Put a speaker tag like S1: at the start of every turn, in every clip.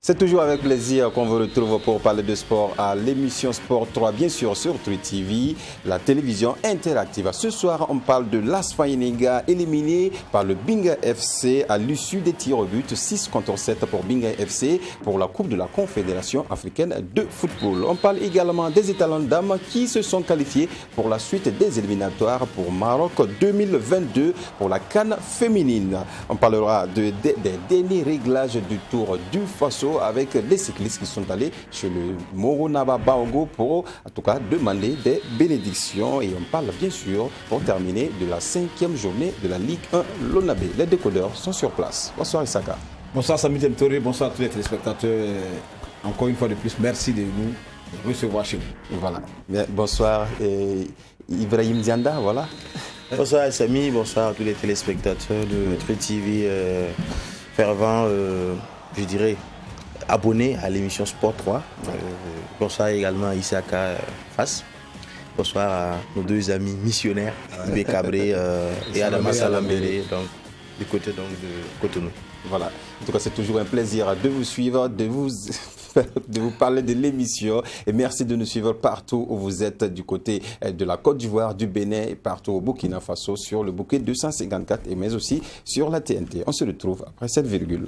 S1: C'est toujours avec plaisir qu'on vous retrouve pour parler de sport à l'émission Sport 3, bien sûr sur True TV, la télévision interactive. Ce soir, on parle de l'AS Fayenega éliminé par le Binga FC à l'issue des tirs au but, 6-7 pour Binga FC pour la Coupe de la Confédération africaine de football. On parle également des étalons dames qui se sont qualifiés pour la suite des éliminatoires pour Maroc 2022 pour la CAN féminine. On parlera des derniers réglages du Tour du Faso avec les cyclistes qui sont allés chez le Moronaba Baogo pour, en tout cas, demander des bénédictions. Et on parle bien sûr, pour terminer, de la 5e journée de la Ligue 1 Lonabé. Les décodeurs sont sur place. Bonsoir Isaka.
S2: Bonsoir Samy Temtoré, bonsoir à tous les téléspectateurs. Encore une fois de plus, merci de nous recevoir chez vous.
S1: Voilà. Bonsoir Ibrahim Dianda, voilà.
S3: Bonsoir Samy, bonsoir à tous les téléspectateurs de True TV, fervent, je dirais, abonnés à l'émission Sport 3. Bonsoir également à Isaka Fass. Bonsoir à nos deux amis missionnaires, Ibé Cabré et Adama Salambere, donc du côté donc, de Cotonou.
S1: Voilà. En tout cas, c'est toujours un plaisir de vous suivre, de vous parler de l'émission. Et merci de nous suivre partout où vous êtes, du côté de la Côte d'Ivoire, du Bénin et partout au Burkina Faso sur le bouquet 254 et mais aussi sur la TNT. On se retrouve après cette virgule.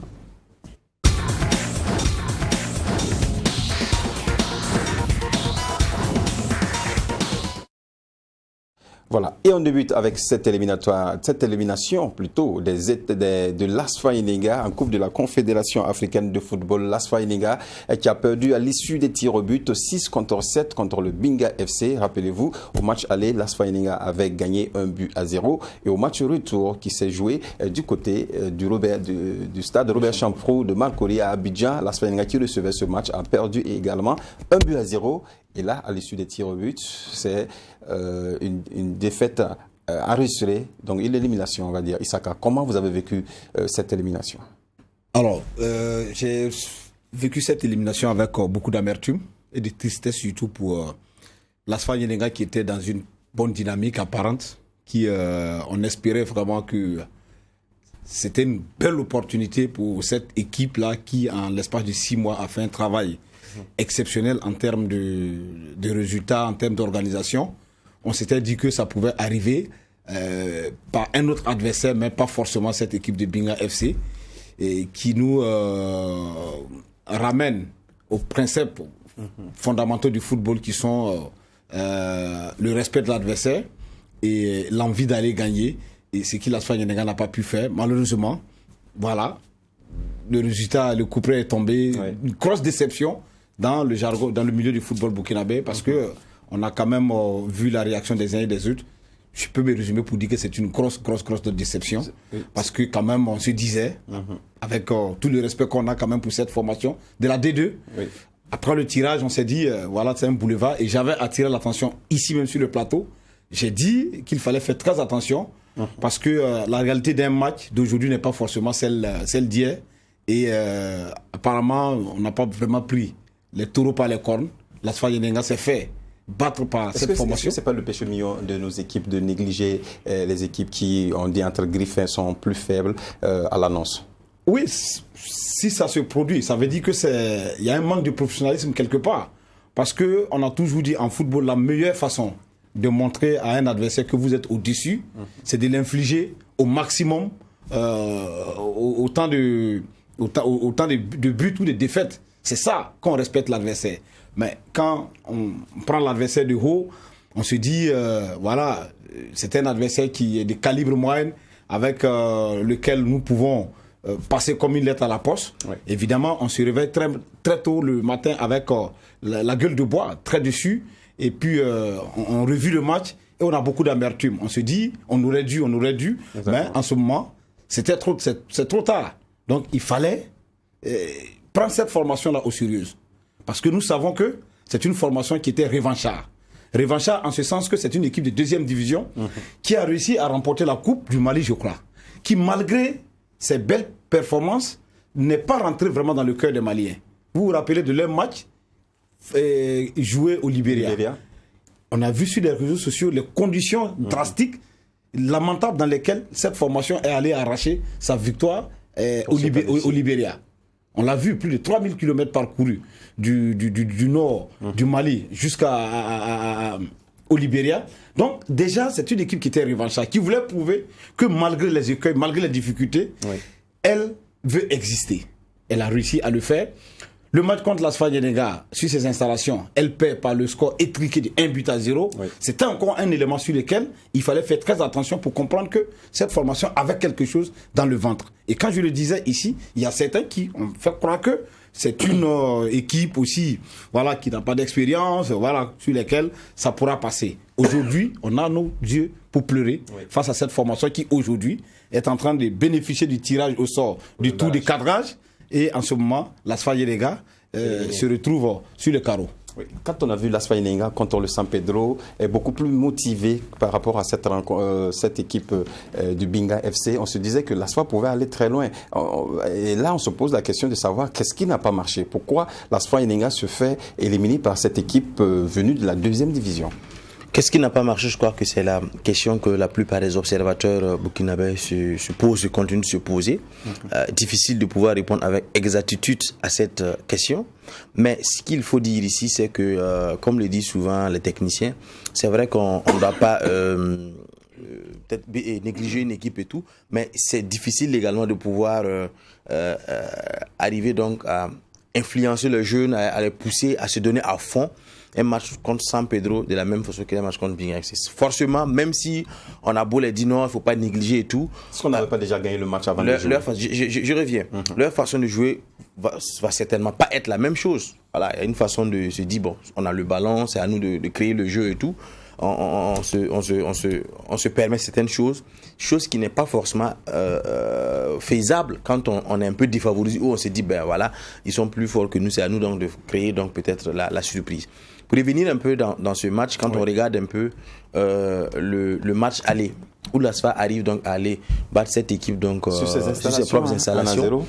S1: Voilà, et on débute avec cette élimination plutôt de l'AS Fayenega en Coupe de la Confédération africaine de football. L'AS Fayenega qui a perdu à l'issue des tirs au but 6-7 contre le Binga FC. Rappelez-vous, au match aller, l'AS Fayenega avait gagné 1-0 et au match retour qui s'est joué du côté du stade Robert Champrou de Malcori à Abidjan, l'AS Fayenega qui recevait ce match a perdu également 1-0. Et là, à l'issue des tirs au but, c'est une défaite enregistrée, donc une élimination, on va dire. Isaka, comment vous avez vécu cette élimination?
S2: Alors, j'ai vécu cette élimination avec beaucoup d'amertume et de tristesse, surtout pour l'AS Fayenega qui était dans une bonne dynamique apparente, qui on espérait vraiment que c'était une belle opportunité pour cette équipe-là qui, en l'espace de 6 mois, a fait un travail exceptionnel en termes de résultats, en termes d'organisation. On s'était dit que ça pouvait arriver par un autre adversaire, mais pas forcément cette équipe de Binga FC, et qui nous ramène aux principes fondamentaux du football qui sont le respect de l'adversaire et l'envie d'aller gagner. Et ce que l'AS Fayenega n'a pas pu faire, malheureusement. Voilà, le résultat, le coup près est tombé. Ouais. Une grosse déception dans le jargon, dans le milieu du football burkinabé, parce que on a quand même vu la réaction des uns et des autres. Je peux me résumer pour dire que c'est une grosse déception, parce que quand même on se disait, avec tout le respect qu'on a quand même pour cette formation de la D2, après le tirage, on s'est dit, voilà, c'est un boulevard, et j'avais attiré l'attention ici même sur le plateau. J'ai dit qu'il fallait faire très attention, parce que la réalité d'un match d'aujourd'hui n'est pas forcément celle d'hier, et apparemment on n'a pas vraiment pris les taureaux par les cornes. L'AS Fayenega s'est fait battre par cette formation.
S1: Est-ce que ce n'est pas le péché mignon de nos équipes de négliger les équipes qui, on dit entre griffins, sont plus faibles à l'annonce?
S2: Oui, si ça se produit, ça veut dire qu'il y a un manque de professionnalisme quelque part. Parce qu'on a toujours dit en football, la meilleure façon de montrer à un adversaire que vous êtes au-dessus, c'est de l'infliger au maximum autant de buts ou de défaites. C'est ça qu'on respecte l'adversaire. Mais quand on prend l'adversaire de haut, on se dit, voilà, c'est un adversaire qui est de calibre moyen, avec lequel nous pouvons passer comme une lettre à la poste. Ouais. Évidemment, on se réveille très tôt le matin avec la gueule de bois, très dessus. Et puis, on revue le match et on a beaucoup d'amertume. On se dit, on aurait dû. Exactement. Mais en ce moment, c'est trop tard. Donc, il fallait prendre cette formation-là au sérieux. Parce que nous savons que c'est une formation qui était revanchard. Revanchard en ce sens que c'est une équipe de 2e division qui a réussi à remporter la Coupe du Mali, je crois. Qui, malgré ses belles performances, n'est pas rentrée vraiment dans le cœur des Maliens. Vous vous rappelez de leur match joué au Libéria. On a vu sur les réseaux sociaux les conditions drastiques, lamentables dans lesquelles cette formation est allée arracher sa victoire au Libéria. On l'a vu, plus de 3000 km parcourus du nord du Mali au Libéria. Donc déjà, c'est une équipe qui était revancharde, qui voulait prouver que malgré les écueils, malgré les difficultés, elle veut exister. Elle a réussi à le faire. Le match contre l'Asfa Yenega, sur ses installations, elle perd par le score étriqué de 1-0. C'était encore un élément sur lequel il fallait faire très attention pour comprendre que cette formation avait quelque chose dans le ventre. Et quand je le disais ici, il y a certains qui ont fait croire que c'est une équipe aussi, voilà, qui n'a pas d'expérience, voilà, sur lesquelles ça pourra passer. Aujourd'hui, on a nos yeux pour pleurer face à cette formation qui, aujourd'hui, est en train de bénéficier du tirage au sort du tour de cadrage. Et en ce moment, l'Asfa Yenega se retrouve sur le carreau.
S1: Oui. Quand on a vu l'Asfa Yenega contre le San Pedro, est beaucoup plus motivé par rapport à cette équipe du Binga FC, on se disait que l'Asfa pouvait aller très loin. Et là, on se pose la question de savoir qu'est-ce qui n'a pas marché. Pourquoi l'Asfa Yenega se fait éliminer par cette équipe venue de la 2e division?
S3: Qu'est-ce qui n'a pas marché? Je crois que c'est la question que la plupart des observateurs burkinabés se posent et continuent de se poser. Difficile de pouvoir répondre avec exactitude à cette question. Mais ce qu'il faut dire ici, c'est que, comme le disent souvent les techniciens, c'est vrai qu'on ne doit pas peut-être négliger une équipe et tout, mais c'est difficile également de pouvoir arriver donc à influencer le jeune, à les pousser à se donner à fond. Un match contre San Pedro de la même façon qu'un match contre Binga FC. Forcément, même si on a beau les dire non, il ne faut pas négliger et tout.
S1: Est-ce qu'on n'avait pas déjà gagné le match avant de jouer?
S3: Je reviens. Leur façon de jouer va certainement pas être la même chose. Voilà, il y a une façon de se dire, bon, on a le ballon, c'est à nous de créer le jeu et tout. On se permet certaines choses qui n'est pas forcément faisable quand on est un peu défavorisé, où on se dit, ben voilà, ils sont plus forts que nous, c'est à nous donc de créer donc peut-être la surprise. Pour revenir un peu dans ce match, quand on regarde un peu le match aller, où l'Asfa arrive donc à aller battre cette équipe donc, sur ses propres installations,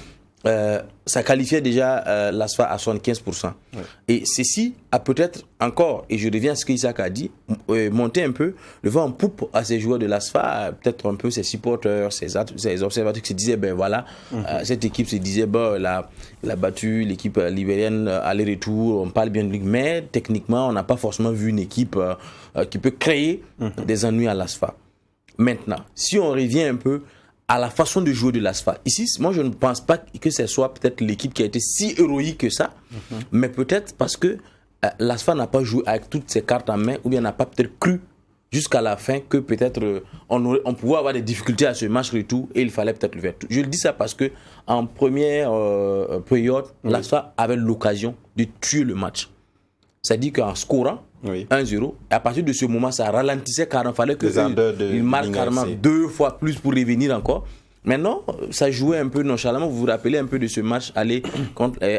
S3: ça qualifiait déjà l'Asfa à 75%. Et ceci a peut-être encore, et je reviens à ce qu'Isaac a dit, monté un peu le vent en poupe à ces joueurs de l'Asfa, peut-être un peu ses supporters, ses observateurs qui se disaient, ben voilà, cette équipe se disait, ben, elle a battu l'équipe libérienne aller-retour, on parle bien de lui, mais techniquement, on n'a pas forcément vu une équipe qui peut créer des ennuis à l'Asfa. Maintenant, si on revient un peu à la façon de jouer de l'Asfa. Ici, moi, je ne pense pas que ce soit peut-être l'équipe qui a été si héroïque que ça, mais peut-être parce que l'Asfa n'a pas joué avec toutes ses cartes en main, ou bien n'a pas peut-être cru jusqu'à la fin que peut-être on pouvait avoir des difficultés à ce match retour et il fallait peut-être le faire. Je le dis ça parce que en première période, l'Asfa avait l'occasion de tuer le match. C'est-à-dire qu'en scorant 1-0, à partir de ce moment, ça ralentissait car il fallait qu'ils marquent carrément 2 fois plus pour revenir encore. Maintenant, ça jouait un peu nonchalamment. Vous vous rappelez un peu de ce match aller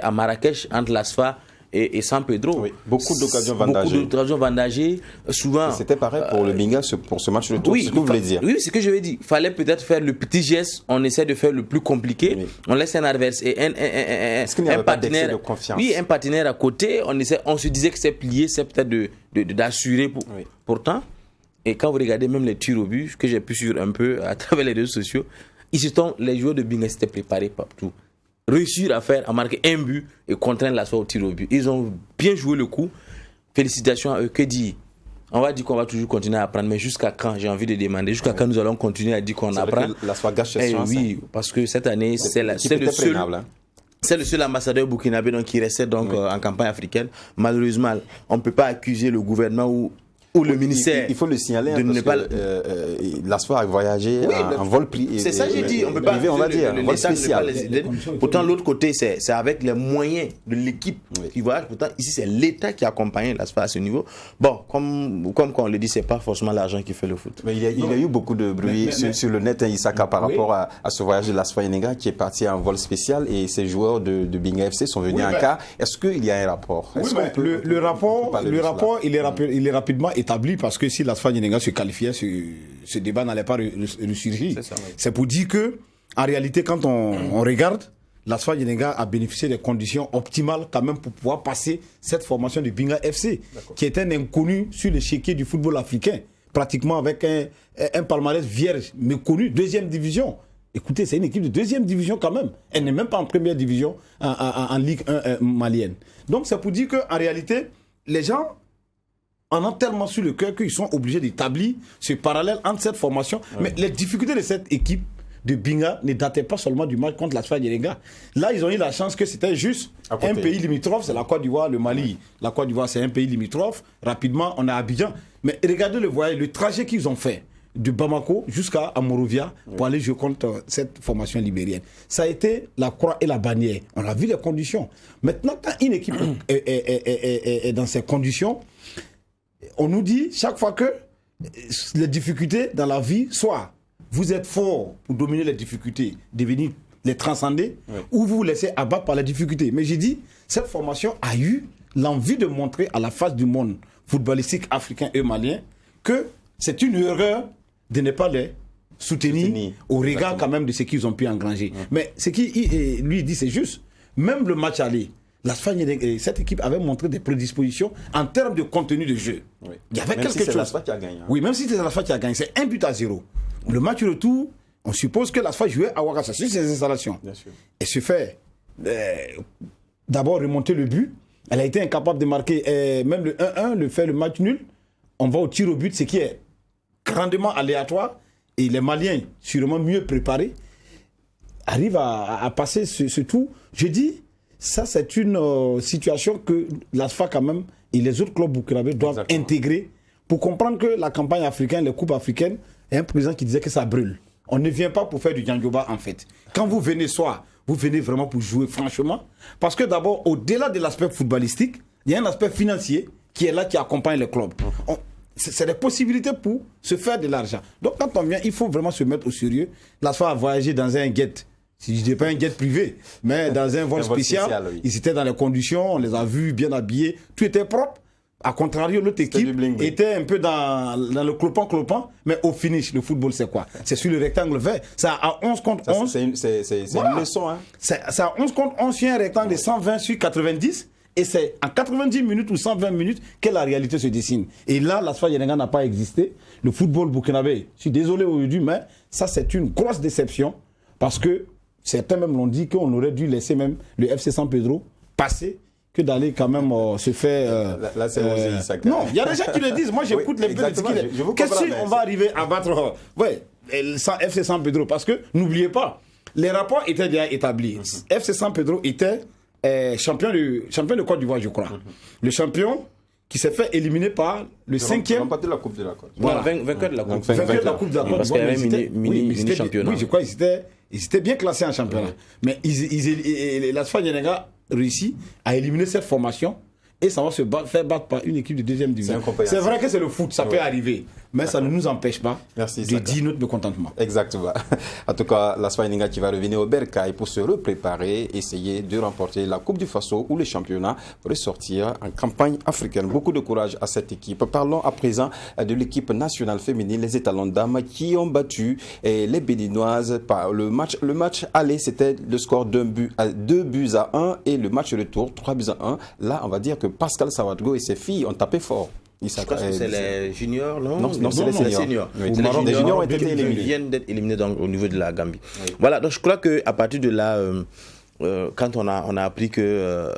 S3: à Marrakech entre l'Asfa et San Pedro.
S1: Beaucoup d'occasions
S3: vendagées. Souvent.
S1: C'était pareil pour le Binga pour ce match de tour. C'est ce que vous voulez dire.
S3: Oui, c'est ce que je veux dire. Il fallait peut-être faire le petit geste. On essaie de faire le plus compliqué. On laisse un adversaire et
S1: est-ce qu'il n'y avait pas d'excès de confiance?
S3: Oui, un partenaire à côté. On se disait que c'est plié, c'est peut-être d'assurer. Pourtant, et quand vous regardez même les tirs au but, que j'ai pu suivre un peu à travers les réseaux sociaux, les joueurs de Binga s'étaient préparés partout. Réussir à marquer un but et contraindre l'Asfa au tir au but. Ils ont bien joué le coup. Félicitations à eux. Que dire? On va dire qu'on va toujours continuer à apprendre, mais jusqu'à quand? J'ai envie de demander. Jusqu'à quand nous allons continuer à dire qu'on apprend?
S1: L'Asfa gâche ses chances.
S3: Oui, parce que cette année, c'est le seul ambassadeur burkinabé donc, qui restait donc, en campagne africaine. Malheureusement, on ne peut pas accuser le gouvernement ou le ministère.
S1: Il faut le signaler l'Asfa a voyagé en vol privé.
S3: C'est ça que j'ai dit. On peut pas.
S1: On va dire vol spécial.
S3: Pourtant, l'autre côté, c'est avec les moyens de l'équipe qui voyage. Pourtant, ici, c'est l'État qui accompagne l'Asfa à ce niveau. Bon, comme on le dit, c'est pas forcément l'argent qui fait le foot.
S1: Mais il y a eu beaucoup de bruit sur le net, Isaka, par rapport à ce voyage de l'Asfa Yenega qui est parti en vol spécial et ces joueurs de Binga FC sont venus en car. Est-ce qu'il y a un rapport?
S2: Le rapport, il est rapidement établi parce que si l'Asfa Yenega se qualifiait, ce débat n'allait pas ressurgir. C'est pour dire que, en réalité, quand on regarde, l'Asfa Yenega a bénéficié des conditions optimales quand même pour pouvoir passer cette formation du Binga FC, qui est un inconnu sur l'échiquier du football africain, pratiquement avec un palmarès vierge, méconnu, 2e division. Écoutez, c'est une équipe de deuxième division quand même. Elle n'est même pas en première division en Ligue 1 malienne. Donc c'est pour dire qu'en réalité, les gens en ont tellement sur le cœur qu'ils sont obligés d'établir ce parallèle entre cette formation. Oui. Mais les difficultés de cette équipe de Binga ne dataient pas seulement du match contre l'Asfa Yenenga. Là, ils ont eu la chance que c'était juste un pays limitrophe, c'est la Côte d'Ivoire, le Mali. La Côte d'Ivoire, c'est un pays limitrophe. Rapidement, on est à Abidjan. Mais regardez le voyage, le trajet qu'ils ont fait de Bamako jusqu'à Monrovia pour aller jouer contre cette formation libérienne. Ça a été la croix et la bannière. On a vu les conditions. Maintenant, quand une équipe est dans ces conditions, on nous dit chaque fois que les difficultés dans la vie, soit vous êtes fort pour dominer les difficultés, devenir les transcender, ou vous vous laissez abattre par les difficultés. Mais j'ai dit, cette formation a eu l'envie de montrer à la face du monde footballistique africain et malien que c'est une erreur de ne pas les soutenir au regard quand même de ce qu'ils ont pu engranger. Mais ce qu'il lui dit, c'est juste. Même le match aller, cette équipe avait montré des prédispositions en termes de contenu de jeu.
S1: Oui.
S2: Il y avait
S1: même
S2: quelque
S1: si
S2: chose.
S1: l'Asfa qui a gagné.
S2: Oui, même si c'est l'Asfa qui a gagné, c'est 1-0. Le match retour, on suppose que l'Asfa jouait à Ouagassogui sur ses installations.
S1: Bien sûr.
S2: Et se fait d'abord remonter le but. Elle a été incapable de marquer même le 1-1, le match nul. On va au tir au but, ce qui est grandement aléatoire. Et les Maliens, sûrement mieux préparés, arrivent à passer ce tour. Je dis, ça c'est une situation que l'ASFA quand même et les autres clubs burkinabés doivent intégrer pour comprendre que la campagne africaine, les coupes africaines, il y a un président qui disait que ça brûle. On ne vient pas pour faire du djandjoba en fait. Quand vous venez vous venez vraiment pour jouer franchement. Parce que d'abord, au-delà de l'aspect footballistique, il y a un aspect financier qui est là, qui accompagne les clubs. C'est des possibilités pour se faire de l'argent. Donc quand on vient, il faut vraiment se mettre au sérieux. L'ASFA a voyagé dans un jet. Si je ne dis pas un jet privé, mais dans un vol spécial. Oui. Ils étaient dans les conditions, on les a vus bien habillés. Tout était propre. A contrario, l'autre équipe était un peu dans le clopant, mais au finish, le football, c'est quoi? C'est sur le rectangle vert. Ça à 11 contre 11.
S1: C'est une leçon. Hein.
S2: C'est à 11 contre 11 sur un rectangle de 120 sur 90. Et c'est en 90 minutes ou 120 minutes que la réalité se dessine. Et là, l'Asfa Yenenga n'a pas existé. Le football burkinabé, je suis désolé aujourd'hui, mais ça, c'est une grosse déception. Parce que certains même l'ont dit qu'on aurait dû laisser même le FC San Pedro passer que d'aller quand même se faire...
S1: là, c'est
S2: non, il y a des gens qui le disent. Moi, j'écoute les peu de qu'est-ce qu'on va arriver à battre FC San Pedro? Parce que, n'oubliez pas, les rapports étaient déjà établis. FC San Pedro était champion de Côte d'Ivoire, je crois. Le champion qui s'est fait éliminer par le cinquième...
S1: Ils de la Coupe de la Côte.
S2: Voilà.
S3: Vainqueur de la Coupe.
S2: Vainqueur de la Coupe de la Côte.
S3: Parce qu'il y avait un mini-championnat.
S2: Oui, je crois qu'ils étaient bien classés en championnat. Mais l'ASFA Yenenga réussit à éliminer cette formation et ça va se faire battre par une équipe de deuxième division. C'est vrai que c'est le foot, ça peut arriver, mais ça ne nous empêche pas de dire notre mécontentement.
S1: Exactement. En tout cas, l'ASFA Yenenga qui va revenir au Bercail pour se repréparer, essayer de remporter la Coupe du Faso ou le championnat pour ressortir en campagne africaine. Beaucoup de courage à cette équipe. Parlons à présent de l'équipe nationale féminine, les étalons dames qui ont battu les Béninoises. Le match aller, c'était le score 2 buts à 1 et le match retour 3 buts à 1. Là, on va dire que Pascal Sawadgo et ses filles ont tapé fort.
S3: Je pense que c'est les juniors, non?
S1: Non, c'est les seniors.
S3: Oui. Les juniors ont été éliminés. Ils viennent d'être éliminés au niveau de la Gambie. Oui. Voilà, donc je crois qu'à partir de là, quand on a appris que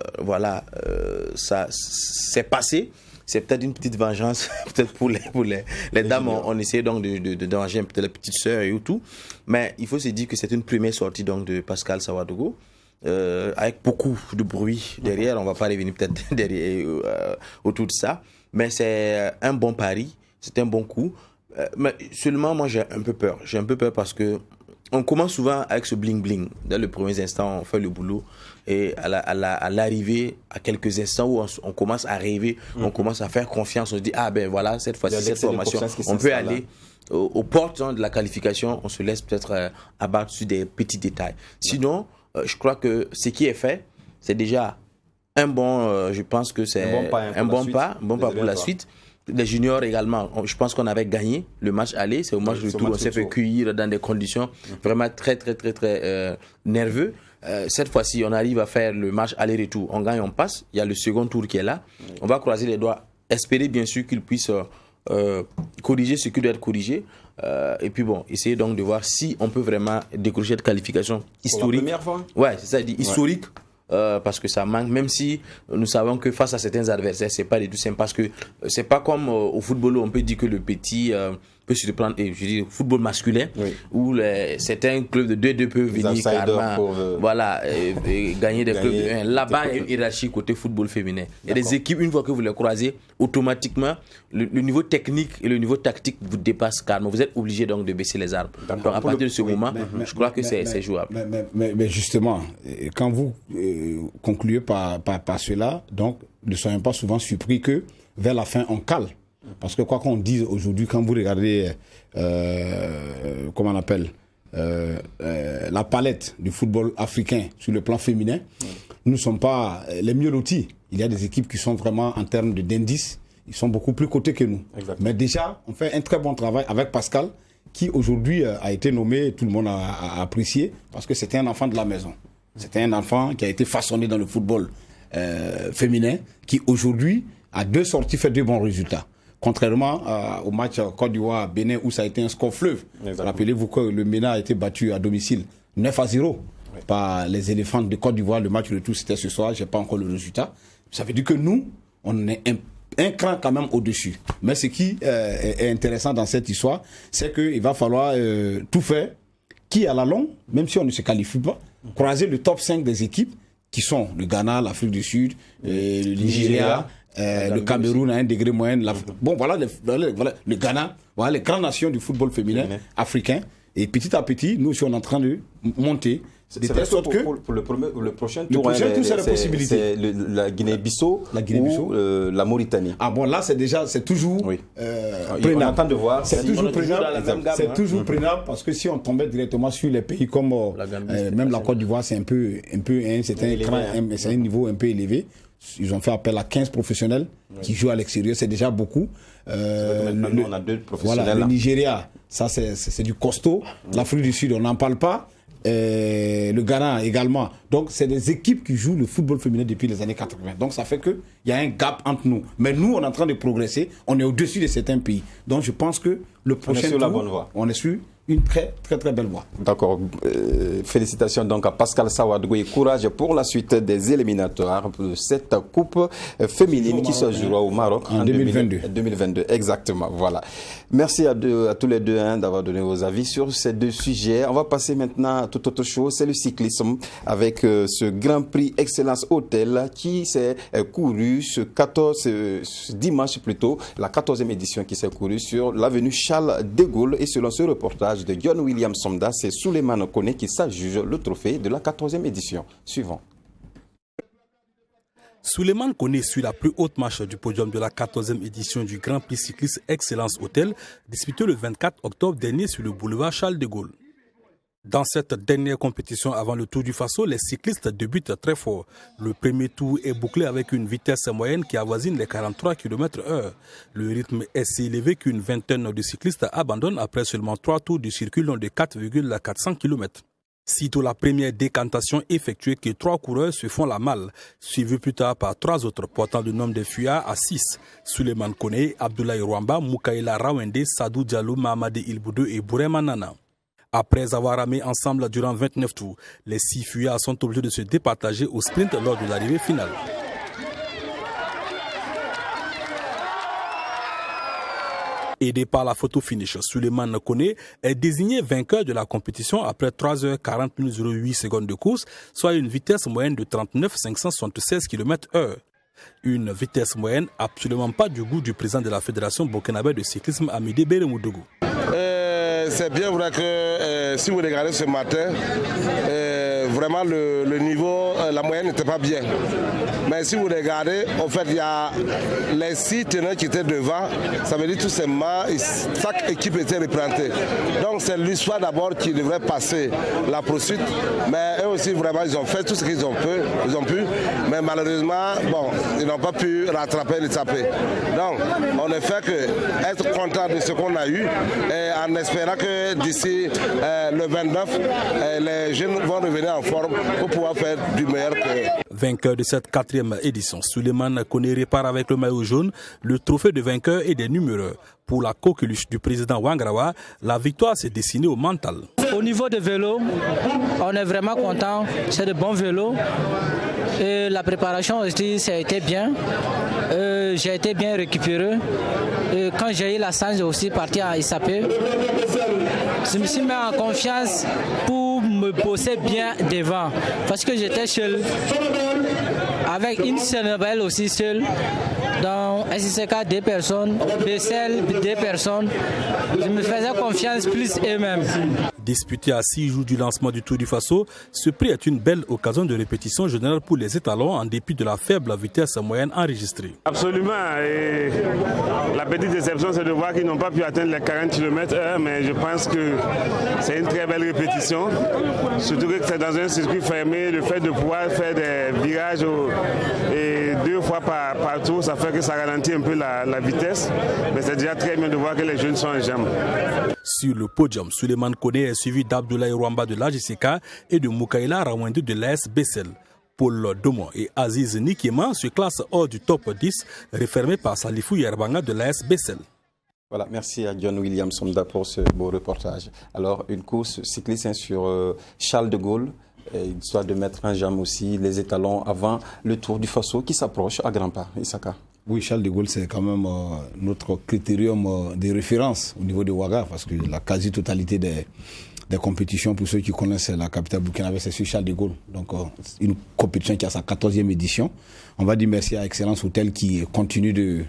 S3: ça s'est passé, c'est peut-être une petite vengeance, peut-être pour les dames. On essayait donc de venger peut-être les petites sœurs et tout. Mais il faut se dire que c'est une première sortie donc de Pascal Sawadogo. Avec beaucoup de bruit derrière, on va pas revenir peut-être derrière autour de ça, mais c'est un bon pari, c'est un bon coup, mais seulement moi j'ai un peu peur parce que on commence souvent avec ce bling bling. Dès le premier instant on fait le boulot et à l'arrivée, à quelques instants où on commence à rêver, on commence à faire confiance, on se dit ah ben voilà, cette fois-ci cette formation on peut aller aux portes de la qualification, on se laisse peut-être abattre sur des petits détails. Sinon je crois que ce qui est fait, c'est déjà un bon, je pense que c'est un bon pas pour la suite. Les juniors également, je pense qu'on avait gagné le match aller, c'est au match de retour, on s'est fait cueillir dans des conditions vraiment très nerveux. Cette fois-ci, on arrive à faire le match aller-retour, on gagne, on passe, il y a le second tour qui est là. On va croiser les doigts, espérer bien sûr qu'ils puissent corriger ce qui doit être corrigé. Et puis bon, essayer donc de voir si on peut vraiment décrocher de qualification historique.
S1: Pour la première fois.
S3: Ouais, c'est ça, dit historique. Parce que ça manque, même si nous savons que face à certains adversaires, c'est pas du tout simple, parce que c'est pas comme au football où on peut dire que le petit peut se prendre, et je dis football masculin, où certains clubs de 2-2 peuvent venir carrément, gagner des clubs de 1. Là-bas, il y a une hiérarchie côté football féminin. Il y a des équipes, une fois que vous les croisez, automatiquement, le niveau technique et le niveau tactique vous dépassent carrément. Vous êtes obligé donc de baisser les armes. Donc à partir de ce moment, je crois que c'est jouable.
S2: Mais justement, quand vous concluez par cela, donc ne soyons pas souvent surpris que vers la fin on cale. Parce que quoi qu'on dise aujourd'hui, quand vous regardez comment on appelle la palette du football africain sur le plan féminin, nous ne sommes pas les mieux lotis. Il y a des équipes qui sont vraiment, en termes d'indices, ils sont beaucoup plus cotés que nous. Exactement. Mais déjà, on fait un très bon travail avec Pascal, qui aujourd'hui a été nommé, tout le monde a apprécié, parce que c'était un enfant de la maison. C'était un enfant qui a été façonné dans le football féminin, qui aujourd'hui a 2 sorties, fait 2 bons résultats. Contrairement au match Côte d'Ivoire-Bénin où ça a été un score fleuve. Rappelez-vous que le MENA a été battu à domicile 9-0 par les éléphants de Côte d'Ivoire. Le match retour c'était ce soir, je n'ai pas encore le résultat. Ça veut dire que nous, on est un cran quand même au-dessus. Mais ce qui est intéressant dans cette histoire, c'est qu'il va falloir tout faire, qui à la longue, même si on ne se qualifie pas, croiser le top 5 des équipes qui sont le Ghana, l'Afrique du Sud, le Nigeria, le Cameroun à un degré moyen. Bon, voilà le Ghana, voilà les grandes nations du football féminin africain. Et petit à petit, nous aussi, on est en train de monter.
S1: C'est pour le prochain tour,
S2: c'est la possibilité.
S1: C'est la Guinée-Bissau ou la Mauritanie.
S2: Ah bon, là, c'est toujours
S1: prénable. On attend de voir.
S2: C'est toujours prénable parce que si on tombait directement sur les pays comme même la Côte d'Ivoire, c'est un niveau un peu élevé. Ils ont fait appel à 15 professionnels qui jouent à l'extérieur, c'est déjà beaucoup.
S1: On a 2 professionnels.
S2: Voilà, le Nigeria, ça c'est du costaud. L'Afrique du Sud, on n'en parle pas. Le Ghana également. Donc c'est des équipes qui jouent le football féminin depuis les années 80. Donc ça fait qu'il y a un gap entre nous. Mais nous, on est en train de progresser. On est au-dessus de certains pays. Donc je pense que le prochain tour,
S1: la bonne voie.
S2: On est sur une très très très belle voie.
S1: D'accord. Félicitations donc à Pascal Sawadou et courage pour la suite des éliminatoires de cette coupe féminine qui se jouera au Maroc
S2: en
S1: 2022. Exactement. Voilà. Merci à tous les deux d'avoir donné vos avis sur ces 2 sujets. On va passer maintenant à tout autre chose. C'est le cyclisme avec ce Grand Prix Excellence Hôtel qui s'est couru ce dimanche plutôt, la 14e édition qui s'est courue sur l'avenue Charles de Gaulle. Et selon ce reportage de John William Somda, c'est Souleymane Koné qui s'adjuge le trophée de la 14e édition. Suivant.
S4: Souleymane Koné suit la plus haute marche du podium de la 14e édition du Grand Prix cycliste Excellence Hôtel, disputé le 24 octobre dernier sur le boulevard Charles de Gaulle. Dans cette dernière compétition avant le Tour du Faso, les cyclistes débutent très fort. Le premier tour est bouclé avec une vitesse moyenne qui avoisine les 43 km/h. Le rythme est si élevé qu'une vingtaine de cyclistes abandonnent après seulement 3 tours du circuit long de 4,400 km. Sitôt la première décantation effectuée que 3 coureurs se font la malle, suivis plus tard par 3 autres portant le nombre de fuyards à 6. Souleymane Koné, Abdoulaye Rwamba, Moukaïla Rawende, Sadou Diallo, Mahamadé Ilboudou et Bourema Nana. Après avoir ramé ensemble durant 29 tours, les 6 fuyards sont obligés de se départager au sprint lors de l'arrivée finale. Aidé par la photo finish, Souleymane Koné est désigné vainqueur de la compétition après 3h40 minutes 08 secondes de course, soit une vitesse moyenne de 39 576 km/h. Une vitesse moyenne absolument pas du goût du président de la Fédération burkinabé de cyclisme, Amidé Bérémoudougou.
S5: C'est bien vrai que si vous regardez ce matin, vraiment le niveau, la moyenne n'était pas bien. Mais si vous regardez, en fait, il y a les 6 tenants qui étaient devant. Ça veut dire tout simplement, chaque équipe était représentée. Donc c'est l'histoire d'abord qui devrait passer la poursuite. Mais eux aussi, vraiment, ils ont fait tout ce qu'ils ont pu. Mais malheureusement, bon, ils n'ont pas pu rattraper l'échappée. Donc, on ne fait que être content de ce qu'on a eu et en espérant que d'ici le 29, les jeunes vont revenir en forme pour pouvoir faire du meilleur que...
S4: Vainqueur de cette 4e édition, Souleymane Koné répare avec le maillot jaune le trophée de vainqueur et des numéros. Pour la coqueluche du président Ouangarawa, la victoire s'est dessinée au mental.
S6: Au niveau des vélos, on est vraiment content. C'est de bons vélos. Et la préparation aussi, ça a été bien. J'ai été bien récupéré. Et quand j'ai eu la chance, j'ai aussi parti à Issapé. Je me suis mis en confiance pour me bosser bien devant. Parce que j'étais seul. Avec une Sénébelle aussi seule. Dans SCK, 2 personnes, BCL, 2 personnes. Je me faisais confiance plus eux-mêmes.
S4: Disputé à 6 jours du lancement du Tour du Faso, ce prix est une belle occasion de répétition générale pour les étalons en dépit de la faible vitesse moyenne enregistrée.
S7: Absolument. Et la petite déception, c'est de voir qu'ils n'ont pas pu atteindre les 40 km/h, mais je pense que c'est une très belle répétition. Surtout que c'est dans un circuit fermé, le fait de pouvoir faire des virages et 2 fois par tour, ça fait que ça ralentit un peu la vitesse. Mais c'est déjà très bien de voir que les jeunes sont en jambes.
S4: Sur le podium, Souleymane Koné est suivi d'Abdoulaye Rwamba de l'AGCK et de Moukaïla Rawende de l'AS Bessel. Paul Domon et Aziz Nikema se classent hors du top 10, référés par Salifou Yerbanga de l'AS Bessel.
S1: Voilà, merci à John William Somda pour ce beau reportage. Alors, une course cycliste sur Charles de Gaulle, histoire de mettre en jambe aussi les étalons avant le Tour du Faso qui s'approche à grands pas. Isaka.
S2: Oui, Charles de Gaulle, c'est quand même notre critérium de référence au niveau de Ouaga, parce que la quasi-totalité des compétitions, pour ceux qui connaissent la capitale burkinabé, c'est sur Charles de Gaulle. Donc, une compétition qui a sa 14e édition. On va dire merci à Excellence Hôtel qui continue de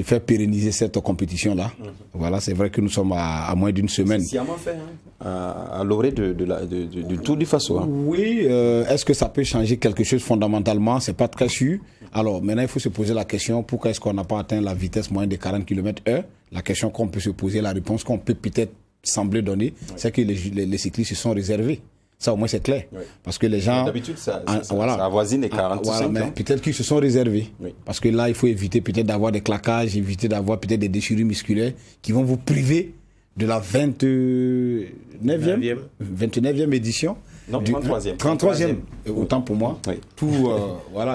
S2: faire pérenniser cette compétition-là. Voilà, c'est vrai que nous sommes à moins d'une semaine.
S1: C'est sciemment fait, à l'orée du Tour du Faso. Hein.
S2: Oui, est-ce que ça peut changer quelque chose fondamentalement? C'est pas très sûr. Alors, maintenant, il faut se poser la question, pourquoi est-ce qu'on n'a pas atteint la vitesse moyenne de 40 km/h? La question qu'on peut se poser, la réponse qu'on peut peut-être sembler donner, c'est que les cyclistes se sont réservés. Ça, au moins, c'est clair. Oui. Parce que les gens...
S1: D'habitude, ça avoisine les 45
S2: mais peut-être qu'ils se sont réservés. Oui. Parce que là, il faut éviter peut-être d'avoir des claquages, éviter d'avoir peut-être des déchirures musculaires qui vont vous priver de la 29e édition.
S1: Non, 33e.
S2: 33e, autant pour moi. Oui. Tout,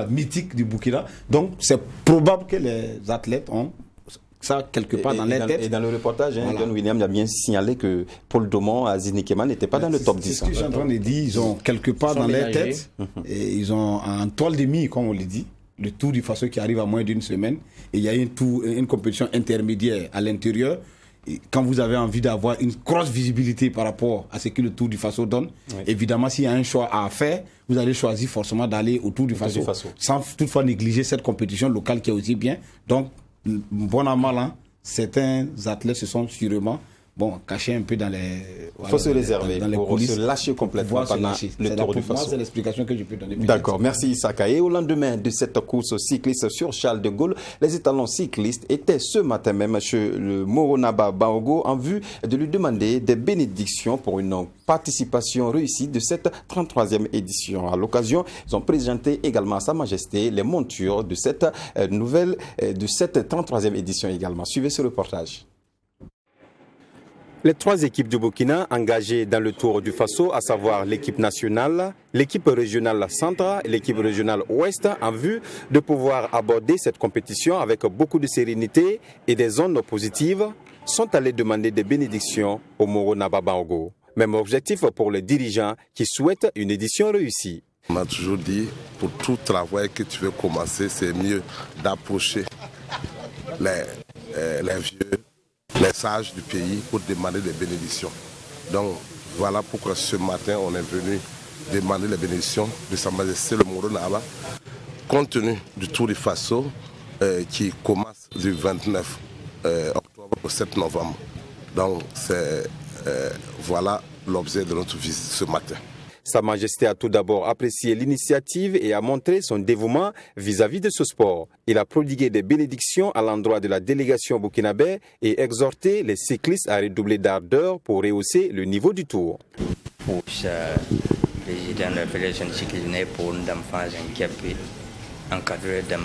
S2: mythique du Burkina. Donc, c'est probable que les athlètes ont ça quelque part dans leur tête.
S1: Et dans le reportage, John William a bien signalé que Paul Domon, Aziz Nikema n'étaient pas dans le top 10.
S2: C'est ce que je suis en train de dire. Ils ont quelque part dans leur tête, et ils ont en toile de mie, comme on le dit, le Tour du Faso qui arrive à moins d'une semaine. Et il y a une compétition intermédiaire à l'intérieur. Et quand vous avez envie d'avoir une grosse visibilité par rapport à ce que le Tour du Faso donne, évidemment, s'il y a un choix à faire, vous allez choisir forcément d'aller au Tour du Faso. Sans toutefois négliger cette compétition locale qui est aussi bien. Donc, bon an, mal an, certains athlètes se sont sûrement cachés un peu dans les...
S1: Il faut se réserver pour se lâcher complètement pendant le Tour du Faso.
S2: C'est l'explication que je peux donner.
S1: D'accord, merci Isaka. Et au lendemain de cette course cycliste sur Charles de Gaulle, les étalons cyclistes étaient ce matin même chez le Moronaba Baogo en vue de lui demander des bénédictions pour une participation réussie de cette 33e édition. À l'occasion, ils ont présenté également à Sa Majesté les montures de cette 33e édition également. Suivez ce reportage. Les 3 équipes du Burkina engagées dans le Tour du Faso, à savoir l'équipe nationale, l'équipe régionale centre et l'équipe régionale ouest, en vue de pouvoir aborder cette compétition avec beaucoup de sérénité et des zones positives, sont allés demander des bénédictions au Moronaba Baogo. Même objectif pour les dirigeants qui souhaitent une édition réussie.
S8: On a toujours dit, pour tout travail que tu veux commencer, c'est mieux d'approcher les vieux, les sages du pays pour demander des bénédictions. Donc voilà pourquoi ce matin on est venu demander les bénédictions de Sa Majesté le Moronaba, compte tenu du Tour du Faso qui commence du 29 octobre au 7 novembre. Donc voilà l'objet de notre visite ce matin.
S1: Sa Majesté a tout d'abord apprécié l'initiative et a montré son dévouement vis-à-vis de ce sport. Il a prodigué des bénédictions à l'endroit de la délégation burkinabé et exhorté les cyclistes à redoubler d'ardeur pour rehausser le niveau du Tour.
S9: Pour ce président de la Fédération cyclisme pour d'enfants encadrés dans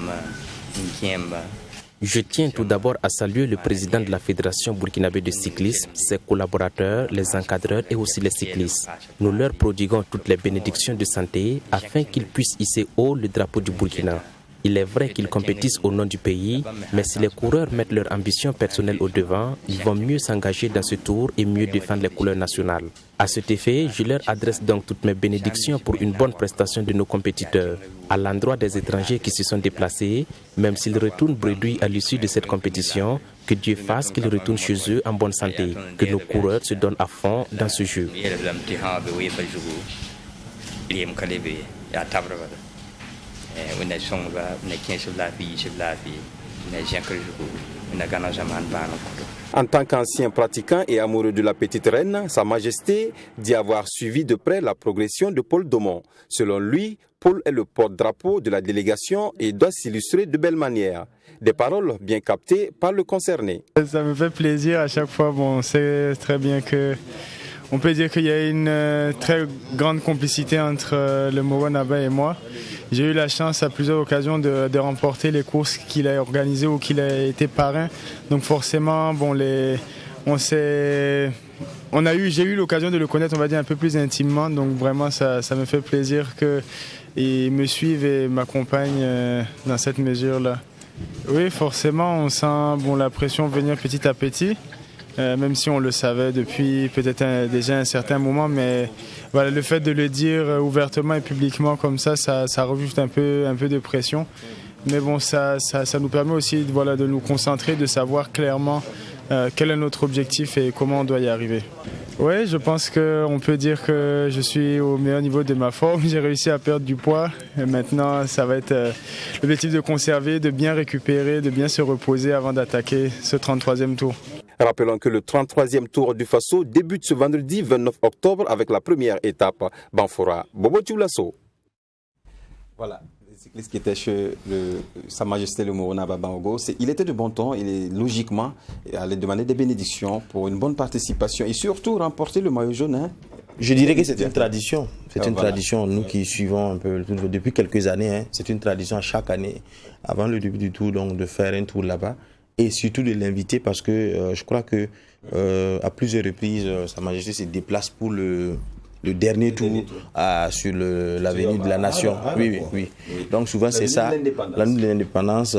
S10: Je tiens tout d'abord à saluer le président de la Fédération burkinabé de cyclisme, ses collaborateurs, les encadreurs et aussi les cyclistes. Nous leur prodiguons toutes les bénédictions de santé afin qu'ils puissent hisser haut le drapeau du Burkina. Il est vrai qu'ils compétissent au nom du pays, mais si les coureurs mettent leur ambition personnelle au devant, ils vont mieux s'engager dans ce tour et mieux défendre les couleurs nationales. À cet effet, je leur adresse donc toutes mes bénédictions pour une bonne prestation de nos compétiteurs. À l'endroit des étrangers qui se sont déplacés, même s'ils retournent bredouilles à l'issue de cette compétition, que Dieu fasse qu'ils retournent chez eux en bonne santé, que nos coureurs se donnent à fond dans ce jeu.
S1: En tant qu'ancien pratiquant et amoureux de la petite reine, Sa Majesté dit avoir suivi de près la progression de Paul Domon. Selon lui, Paul est le porte-drapeau de la délégation et doit s'illustrer de belle manière. Des paroles bien captées par le concerné.
S11: Ça me fait plaisir à chaque fois. Bon, on sait très bien que on peut dire qu'il y a une très grande complicité entre le Moro Naba et moi. J'ai eu la chance à plusieurs occasions de remporter les courses qu'il a organisées ou qu'il a été parrain. Donc forcément, bon, j'ai eu l'occasion de le connaître, on va dire, un peu plus intimement. Donc vraiment, ça me fait plaisir qu'ils me suivent et m'accompagnent dans cette mesure-là. Oui, forcément, on sent la pression venir petit à petit. Même si on le savait depuis peut-être déjà un certain moment, mais voilà, le fait de le dire ouvertement et publiquement comme ça rajoute un peu de pression. Mais bon, ça nous permet aussi de nous concentrer, de savoir clairement quel est notre objectif et comment on doit y arriver. Oui, je pense qu'on peut dire que je suis au meilleur niveau de ma forme. J'ai réussi à perdre du poids. Et maintenant, ça va être l'objectif de conserver, de bien récupérer, de bien se reposer avant d'attaquer ce 33e tour.
S1: Rappelons que le 33e Tour du Faso débute ce vendredi 29 octobre avec la première étape, Banfora Bobo Tchoulasso. Voilà, le cycliste qui était chez Sa Majesté le Moro Naba Bango, il était de bon ton, logiquement, allait demander des bénédictions pour une bonne participation et surtout remporter le maillot jaune. Hein.
S3: Je dirais que c'est une tradition. C'est une tradition, nous qui suivons un peu depuis quelques années. C'est une tradition chaque année, avant le début du tour, donc, de faire un tour là-bas. Et surtout de l'inviter parce que je crois que à plusieurs reprises, Sa Majesté se déplace pour le dernier tour sur l'avenue de la Nation. Oui. Donc souvent c'est ça, la nuit de l'indépendance.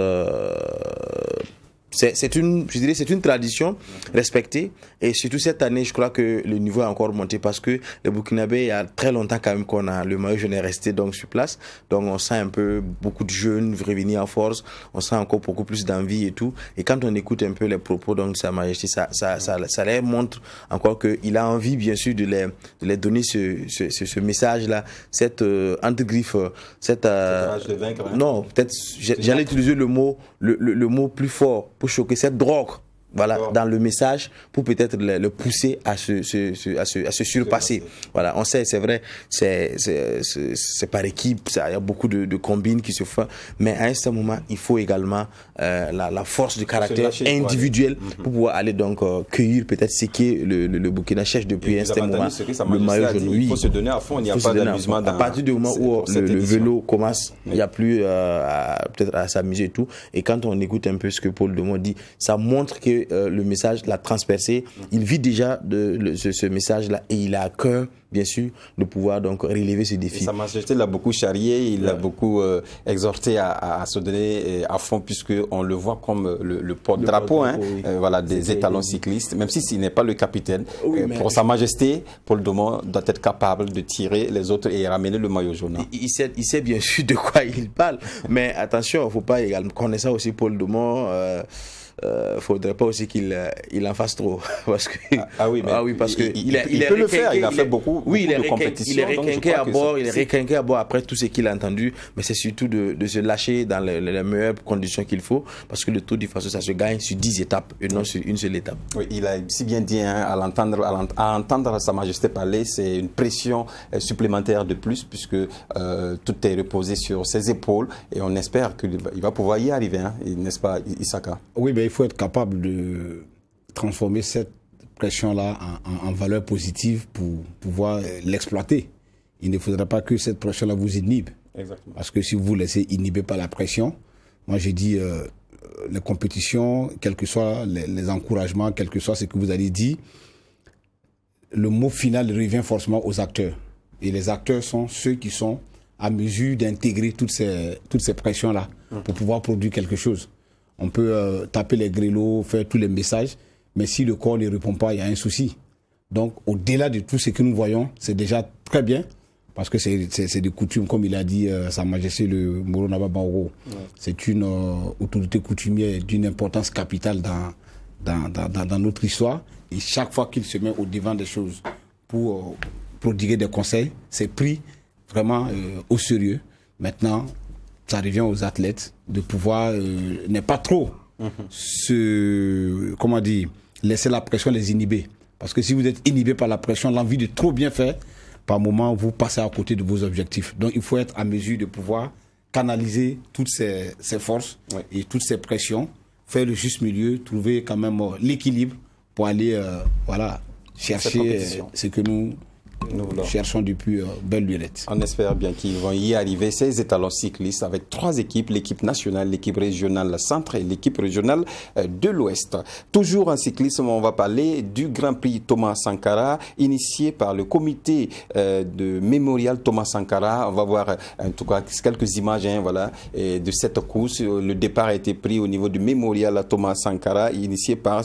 S3: C'est une tradition respectée et surtout cette année je crois que le niveau a encore monté parce que le Burkinabé il y a très longtemps quand même qu'on a le maillot jaune est resté donc sur place, donc on sent un peu beaucoup de jeunes revenir en force, on sent encore beaucoup plus d'envie et tout, et quand on écoute un peu les propos donc de Sa Majesté ça leur montre encore qu'il a envie bien sûr de les donner ce message là, cette entre-griffe, cette de vaincre, hein. Non, peut-être j'allais utiliser le mot plus fort pour choquer cette drogue, voilà, dans le message, pour peut-être le pousser à se surpasser. Voilà, on sait, c'est vrai, c'est par équipe, il y a beaucoup de combines qui se font, mais à un certain moment, il faut également la force de caractère individuelle pour pouvoir aller donc cueillir peut-être ce que le Burkina cherche depuis un certain moment. Le maillot jaune,
S1: il faut se donner à fond, il n'y a pas d'amusement.
S3: À partir du moment où le vélo commence, il n'y a plus peut-être à s'amuser et tout. Et quand on écoute un peu ce que Paul Domon dit, ça montre que le message l'a transpercé. Il vit déjà ce message-là et il a à cœur, bien sûr, de pouvoir donc relever ce défi.
S1: Sa Majesté l'a beaucoup charrié, il l'a beaucoup exhorté à se donner à fond, puisqu'on le voit comme le porte-drapeau voilà, des étalons cyclistes, même s'il n'est pas le capitaine. Pour Sa Majesté, Paul Domon doit être capable de tirer les autres et ramener le maillot jaune.
S3: Il sait bien sûr de quoi il parle, mais attention, il ne faut pas également connaître ça aussi, Paul Domon. Faudrait pas aussi qu'il en fasse trop parce que parce que
S1: il peut le faire, il a fait beaucoup de compétitions.
S3: Il est requinqué à bord après tout ce qu'il a entendu, mais c'est surtout de se lâcher dans les meilleures conditions qu'il faut, parce que le Tour du Faso ça se gagne sur 10 étapes et non sur une seule étape.
S1: Oui, il a si bien dit, hein, à entendre Sa Majesté parler, c'est une pression supplémentaire de plus, puisque tout est reposé sur ses épaules et on espère qu'il va pouvoir y arriver, hein, n'est-ce pas, Issaka?
S2: Oui, mais il faut être capable de transformer cette pression-là en valeur positive pour pouvoir l'exploiter. Il ne faudrait pas que cette pression-là vous inhibe.
S1: Exactement.
S2: Parce que si vous vous laissez inhiber par la pression, moi j'ai dit, les compétitions, quels que soient les encouragements, quel que soit ce que vous avez dit, le mot final revient forcément aux acteurs. Et les acteurs sont ceux qui sont à mesure d'intégrer toutes ces pressions-là pour pouvoir produire quelque chose. On peut taper les grelots, faire tous les messages, mais si le corps ne répond pas, il y a un souci. Donc, au-delà de tout ce que nous voyons, c'est déjà très bien, parce que c'est des coutumes, comme il a dit Sa Majesté le Moro Naba Baoro. C'est une autorité coutumière d'une importance capitale dans notre histoire. Et chaque fois qu'il se met au devant des choses pour prodiguer des conseils, c'est pris vraiment au sérieux. Maintenant, ça revient aux athlètes de pouvoir ne pas trop laisser la pression les inhiber. Parce que si vous êtes inhibé par la pression, l'envie de trop bien faire, par moment, vous passez à côté de vos objectifs. Donc, il faut être à mesure de pouvoir canaliser toutes ces forces et toutes ces pressions, faire le juste milieu, trouver quand même l'équilibre pour aller chercher ce que nous cherchons depuis belle lurette.
S1: On espère bien qu'ils vont y arriver. Ces étalons cyclistes avec 3 équipes, l'équipe nationale, l'équipe régionale centre et l'équipe régionale de l'Ouest. Toujours en cyclisme, on va parler du Grand Prix Thomas Sankara, initié par le comité de mémorial Thomas Sankara. On va voir en tout cas quelques images de cette course. Le départ a été pris au niveau du mémorial Thomas Sankara, initié par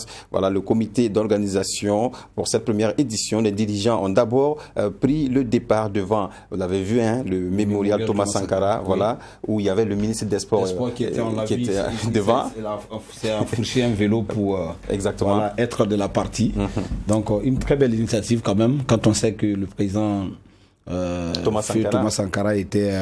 S1: le comité d'organisation pour cette première édition. Les dirigeants ont d'abord pris le départ devant, vous l'avez vu, le mémorial Thomas Sankara, où il y avait le ministre des Sports
S2: qui était
S1: devant.
S2: C'est enfourché un vélo pour être de la partie. Donc une très belle initiative quand même, quand on sait que le président Thomas Sankara était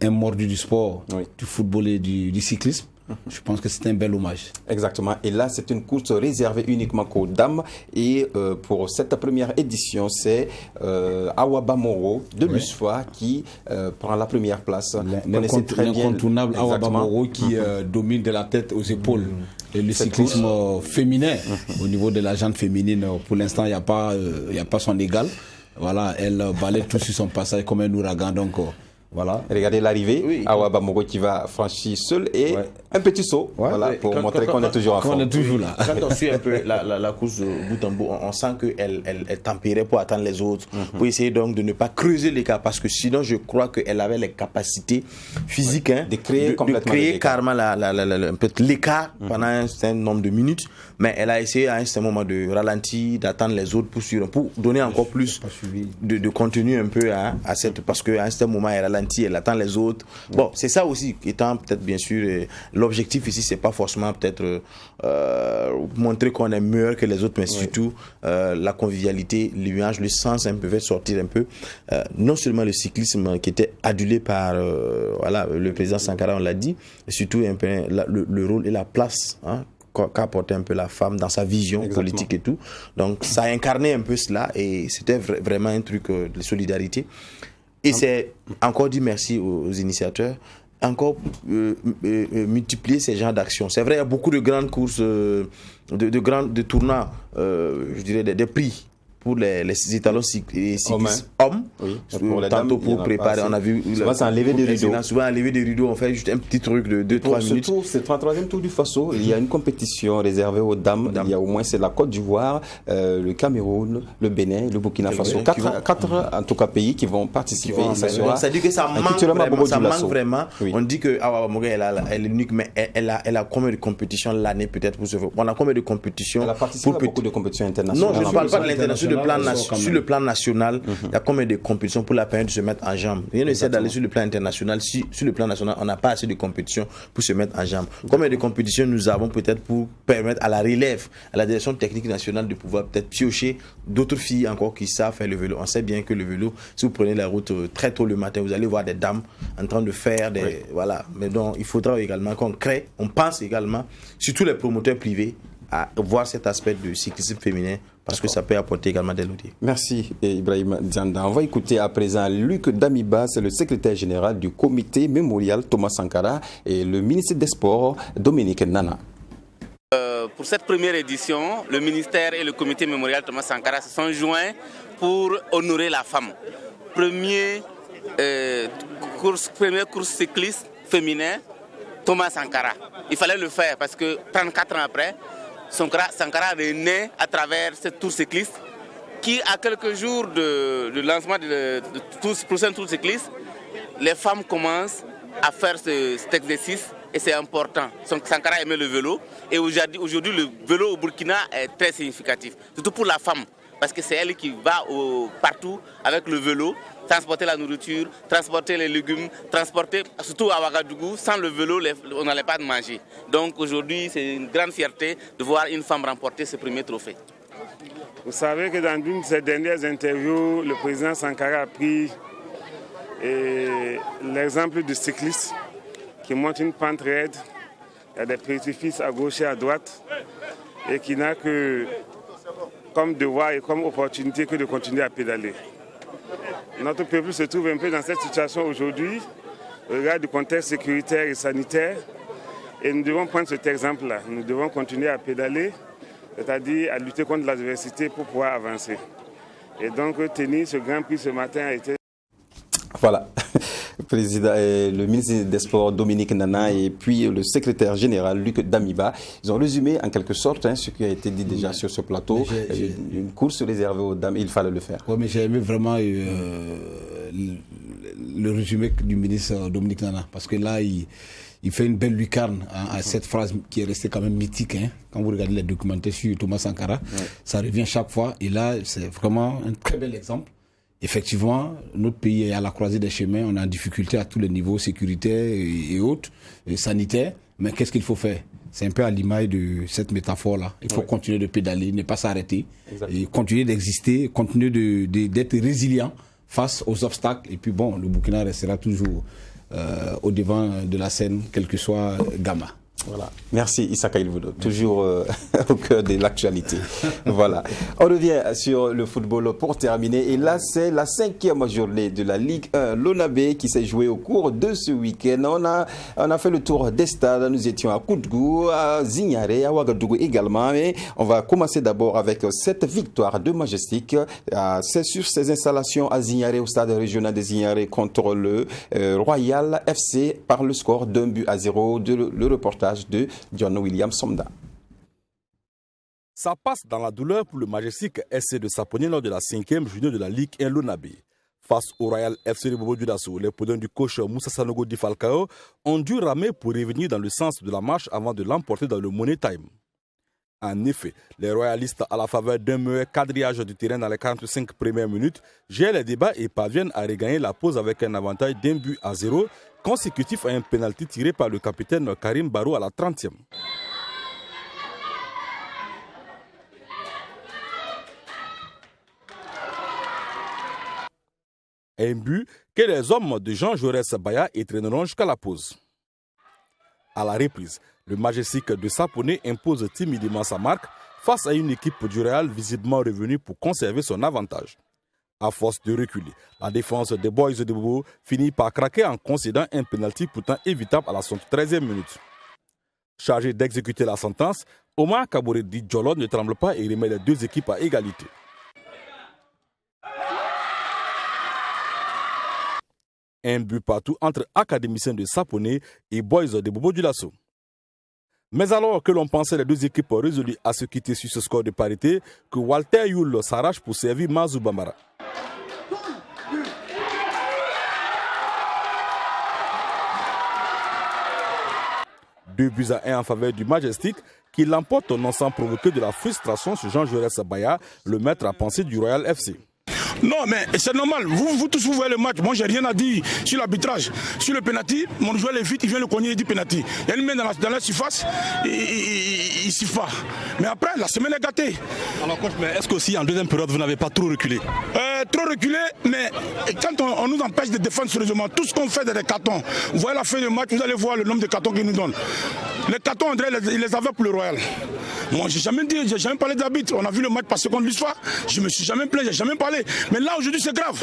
S2: un mordu du sport, du football et du cyclisme. Je pense que c'est un bel hommage.
S1: Exactement. Et là, c'est une course réservée uniquement aux dames. Et pour cette première édition, c'est Awaba Moro de l'USFA qui prend la première place.
S2: L'incontournable Awaba Moro qui domine de la tête aux épaules. Et le cyclisme féminin, au niveau de la jante féminine, pour l'instant, il n'y a pas son égal. Voilà, elle balaye tout sur son passage comme un ouragan. Donc, voilà.
S1: Regardez l'arrivée, Awaba Moro qui va franchir seul et un petit saut pour montrer qu'on est toujours en forme.
S2: On est toujours là.
S3: Quand on suit un peu la course bout en bout, on sent qu'elle tempérait pour attendre les autres, pour essayer donc de ne pas creuser l'écart, parce que sinon je crois qu'elle avait les capacités physiques
S1: de créer
S3: carrément un peu l'écart pendant un certain nombre de minutes, mais elle a essayé à un certain moment de ralentir, d'attendre les autres pour donner encore plus de contenu un peu à cette, parce qu'à un certain moment elle ralentit, elle attend les autres. Bon, c'est ça aussi, étant peut-être bien sûr, l'objectif ici, c'est pas forcément peut-être montrer qu'on est meilleur que les autres, mais surtout la convivialité, l'image, le sens un peu, fait sortir un peu. Non seulement le cyclisme qui était adulé par le président Sankara, on l'a dit, et surtout un peu le rôle et la place qu'a apporté un peu la femme dans sa vision politique et tout. Donc ça a incarné un peu cela et c'était vraiment un truc de solidarité. Et c'est encore dit merci aux initiateurs, encore multiplier ces genres d'actions. C'est vrai, il y a beaucoup de grandes courses, de tournois, je dirais des prix pour les étalons cyclistes hommes.
S1: Pour
S3: tantôt pour préparer, on a vu
S1: souvent c'est enlever des rideaux.
S3: Souvent enlever des rideaux, on fait juste un petit truc de 2-3 minutes.
S1: Tour, c'est le 33e Tour du Faso. Il y a une compétition réservée aux dames. Il y a au moins, c'est la Côte d'Ivoire, le Cameroun, le Bénin, le Burkina Faso. Quatre en tout cas pays qui vont participer.
S3: Ça dit que ça manque vraiment. On dit que elle est unique, mais elle a combien de compétitions l'année peut-être pour se faire? On a combien de compétitions?
S1: Elle a participé à beaucoup de compétitions internationales.
S3: Non, je ne parle pas de l'international. Sur le plan national, il y a combien de compétitions pour la permettre de se mettre en jambe? Rien ne sert d'aller sur le plan international si sur le plan national on n'a pas assez de compétitions pour se mettre en jambe. Combien de compétitions nous avons peut-être pour permettre à la relève, à la direction technique nationale de pouvoir peut-être piocher d'autres filles encore qui savent faire le vélo? On sait bien que le vélo, si vous prenez la route très tôt le matin, vous allez voir des dames en train de faire des... Voilà. Mais donc il faudra également qu'on crée, on pense également, surtout les promoteurs privés, à voir cet aspect du cyclisme féminin parce que ça peut apporter également des outils.
S1: Merci Ibrahim Dzanda. On va écouter à présent Luc Damiba, c'est le secrétaire général du comité mémorial Thomas Sankara et le ministre des Sports Dominique Nana.
S12: Pour cette première édition, le ministère et le comité mémorial Thomas Sankara se sont joints pour honorer la femme. Première course cycliste féminin Thomas Sankara. Il fallait le faire parce que 34 ans après, Sankara renaît à travers cette tour cycliste qui, à quelques jours de lancement de prochain tour cycliste, les femmes commencent à faire cet exercice et c'est important. Sankara aimait le vélo et aujourd'hui le vélo au Burkina est très significatif, surtout pour la femme parce que c'est elle qui va partout avec le vélo, transporter la nourriture, transporter les légumes, transporter, surtout à Ouagadougou, sans le vélo on n'allait pas manger. Donc aujourd'hui c'est une grande fierté de voir une femme remporter ce premier trophée.
S7: Vous savez que dans une de ses dernières interviews, le président Sankara a pris l'exemple du cycliste qui monte une pente raide, il y a des précipices à gauche et à droite, et qui n'a que comme devoir et comme opportunité que de continuer à pédaler. Notre peuple se trouve un peu dans cette situation aujourd'hui, au regard du contexte sécuritaire et sanitaire, et nous devons prendre cet exemple-là. Nous devons continuer à pédaler, c'est-à-dire à lutter contre l'adversité pour pouvoir avancer. Et donc tenir ce Grand Prix ce matin a été...
S1: Voilà, le ministre des Sports Dominique Nana et puis le secrétaire général Luc Damiba, ils ont résumé en quelque sorte ce qui a été dit déjà sur ce plateau, une course réservée aux dames, il fallait le faire.
S2: Oui, mais j'ai aimé vraiment le résumé du ministre Dominique Nana, parce que là, il fait une belle lucarne à cette phrase qui est restée quand même mythique. Quand vous regardez les documentaires sur Thomas Sankara, ça revient chaque fois, et là, c'est vraiment un très bel exemple. Effectivement, notre pays est à la croisée des chemins, on est en difficulté à tous les niveaux, sécuritaires et autres, et sanitaires, mais qu'est-ce qu'il faut faire? C'est un peu à l'image de cette métaphore-là. Il faut continuer de pédaler, ne pas s'arrêter, et continuer d'exister, continuer d'être résilient face aux obstacles. Et puis bon, le Burkina restera toujours au devant de la scène, quel que soit Gama.
S1: Voilà. Merci Issaka Ilvodo, toujours au cœur de l'actualité. Voilà. On revient sur le football pour terminer. Et là, c'est la 5e journée de la Ligue 1 Lonabe qui s'est jouée au cours de ce week-end. On a fait le tour des stades. Nous étions à Koutgou, à Zignaré, à Ouagadougou également. Mais on va commencer d'abord avec cette victoire de Majestic. C'est sur ses installations à Zignaré, au stade régional de Zignaré contre le Royal FC par le score d'1-0. Le reportage de John William Somda.
S4: Ça passe dans la douleur pour le Majestic SC de Saponi lors de la 5e journée de la Ligue 1 Lonabe. Face au Royal FC de Bobo Dioulasso, les poudins du coach Moussa Sanogo Di Falcao ont dû ramer pour revenir dans le sens de la marche avant de l'emporter dans le Money Time. En effet, les royalistes, à la faveur d'un meilleur quadrillage du terrain dans les 45 premières minutes, gèrent les débats et parviennent à regagner la pause avec un avantage d'1-0, consécutif à un pénalty tiré par le capitaine Karim Barou à la 30e. Un but que les hommes de Jean Jaurès Baya étreineront jusqu'à la pause. À la reprise, le Majestic de Saponi impose timidement sa marque face à une équipe du Real visiblement revenue pour conserver son avantage. À force de reculer, la défense des Boys de Bobo finit par craquer en concédant un pénalty pourtant évitable à la 73e minute. Chargé d'exécuter la sentence, Omar Kabouré dit Djolo ne tremble pas et remet les deux équipes à égalité. Un but partout entre académiciens de Saponi et Boys de Bobo Dioulasso. Mais alors que l'on pensait les deux équipes résolues à se quitter sur ce score de parité, que Walter Youl s'arrache pour servir Mazou Bambara. Deux buts à 1 en faveur du Majestic qui l'emporte non sans provoquer de la frustration sur Jean Jaurès Baya, le maître à penser du Royal FC.
S13: Non, mais c'est normal. Vous tous, vous voyez le match. Moi, j'ai rien à dire sur l'arbitrage. Sur le penalty, mon joueur est vite, il vient le cogner, il dit penalty. Il y a une main dans la surface, il s'y fait. Mais après, la semaine est gâtée.
S4: Alors, coach, mais est-ce qu'aussi en deuxième période, vous n'avez pas trop reculé?
S13: Trop reculé, mais quand on nous empêche de défendre sérieusement, tout ce qu'on fait des cartons, vous voyez la fin du match, vous allez voir le nombre de cartons qu'ils nous donnent. Les cartons, André, il les avait pour le Royal. Moi, j'ai jamais parlé d'arbitre. On a vu le match passer contre l'USFA. Je me suis jamais plaint, j'ai jamais parlé. Mais là, aujourd'hui, c'est grave.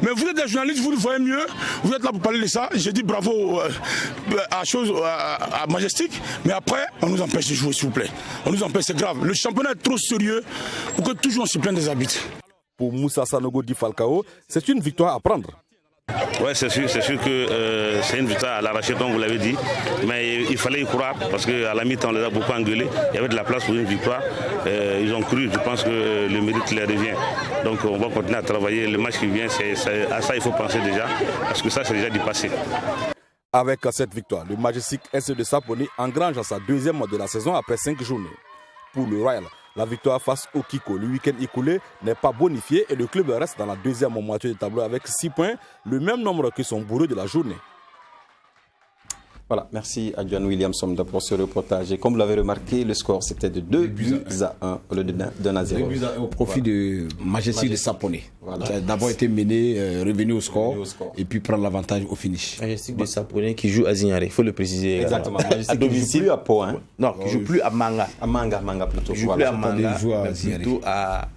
S13: Mais vous êtes des journalistes, vous le voyez mieux. Vous êtes là pour parler de ça. J'ai dit bravo à Majestic. Mais après, on nous empêche de jouer, s'il vous plaît. On nous empêche, c'est grave. Le championnat est trop sérieux pour que toujours on se plaigne des arbitres.
S4: Pour Moussa Sanogo Di Falcao, c'est une victoire à prendre.
S14: Oui, c'est sûr que c'est une victoire à l'arraché, comme vous l'avez dit. Mais il fallait y croire parce qu'à la mi-temps, on les a beaucoup engueulés. Il y avait de la place pour une victoire. Ils ont cru, je pense que le mérite leur revient. Donc on va continuer à travailler. Le match qui vient, à ça il faut penser déjà, parce que ça c'est déjà du passé.
S15: Avec cette victoire, le Majestic SC de Saponi engrange sa deuxième de la saison après 5 journées. Pour le Royal, la victoire face au Kiko le week-end écoulé n'est pas bonifiée et le club reste dans la deuxième moitié du tableau avec 6 points, le même nombre que son bourreau de la journée.
S1: Voilà, merci à John Williamson pour ce reportage. Et comme vous l'avez remarqué, le score c'était de 2 buts à 1 au lieu d'1 à 0.
S2: 2 buts à 1 au profit de Majestic de Saponi. Voilà. Ça a d'abord été mené, revenu au score, et puis prendre l'avantage au finish.
S3: Majestic de Saponi qui joue à Zignare, il faut le préciser.
S1: Exactement. Majestic qui joue plus à Pau. Hein.
S3: Non, qui joue plus à Manga.
S1: À Manga plutôt.
S3: Qui joue plus à Manga, mais plutôt à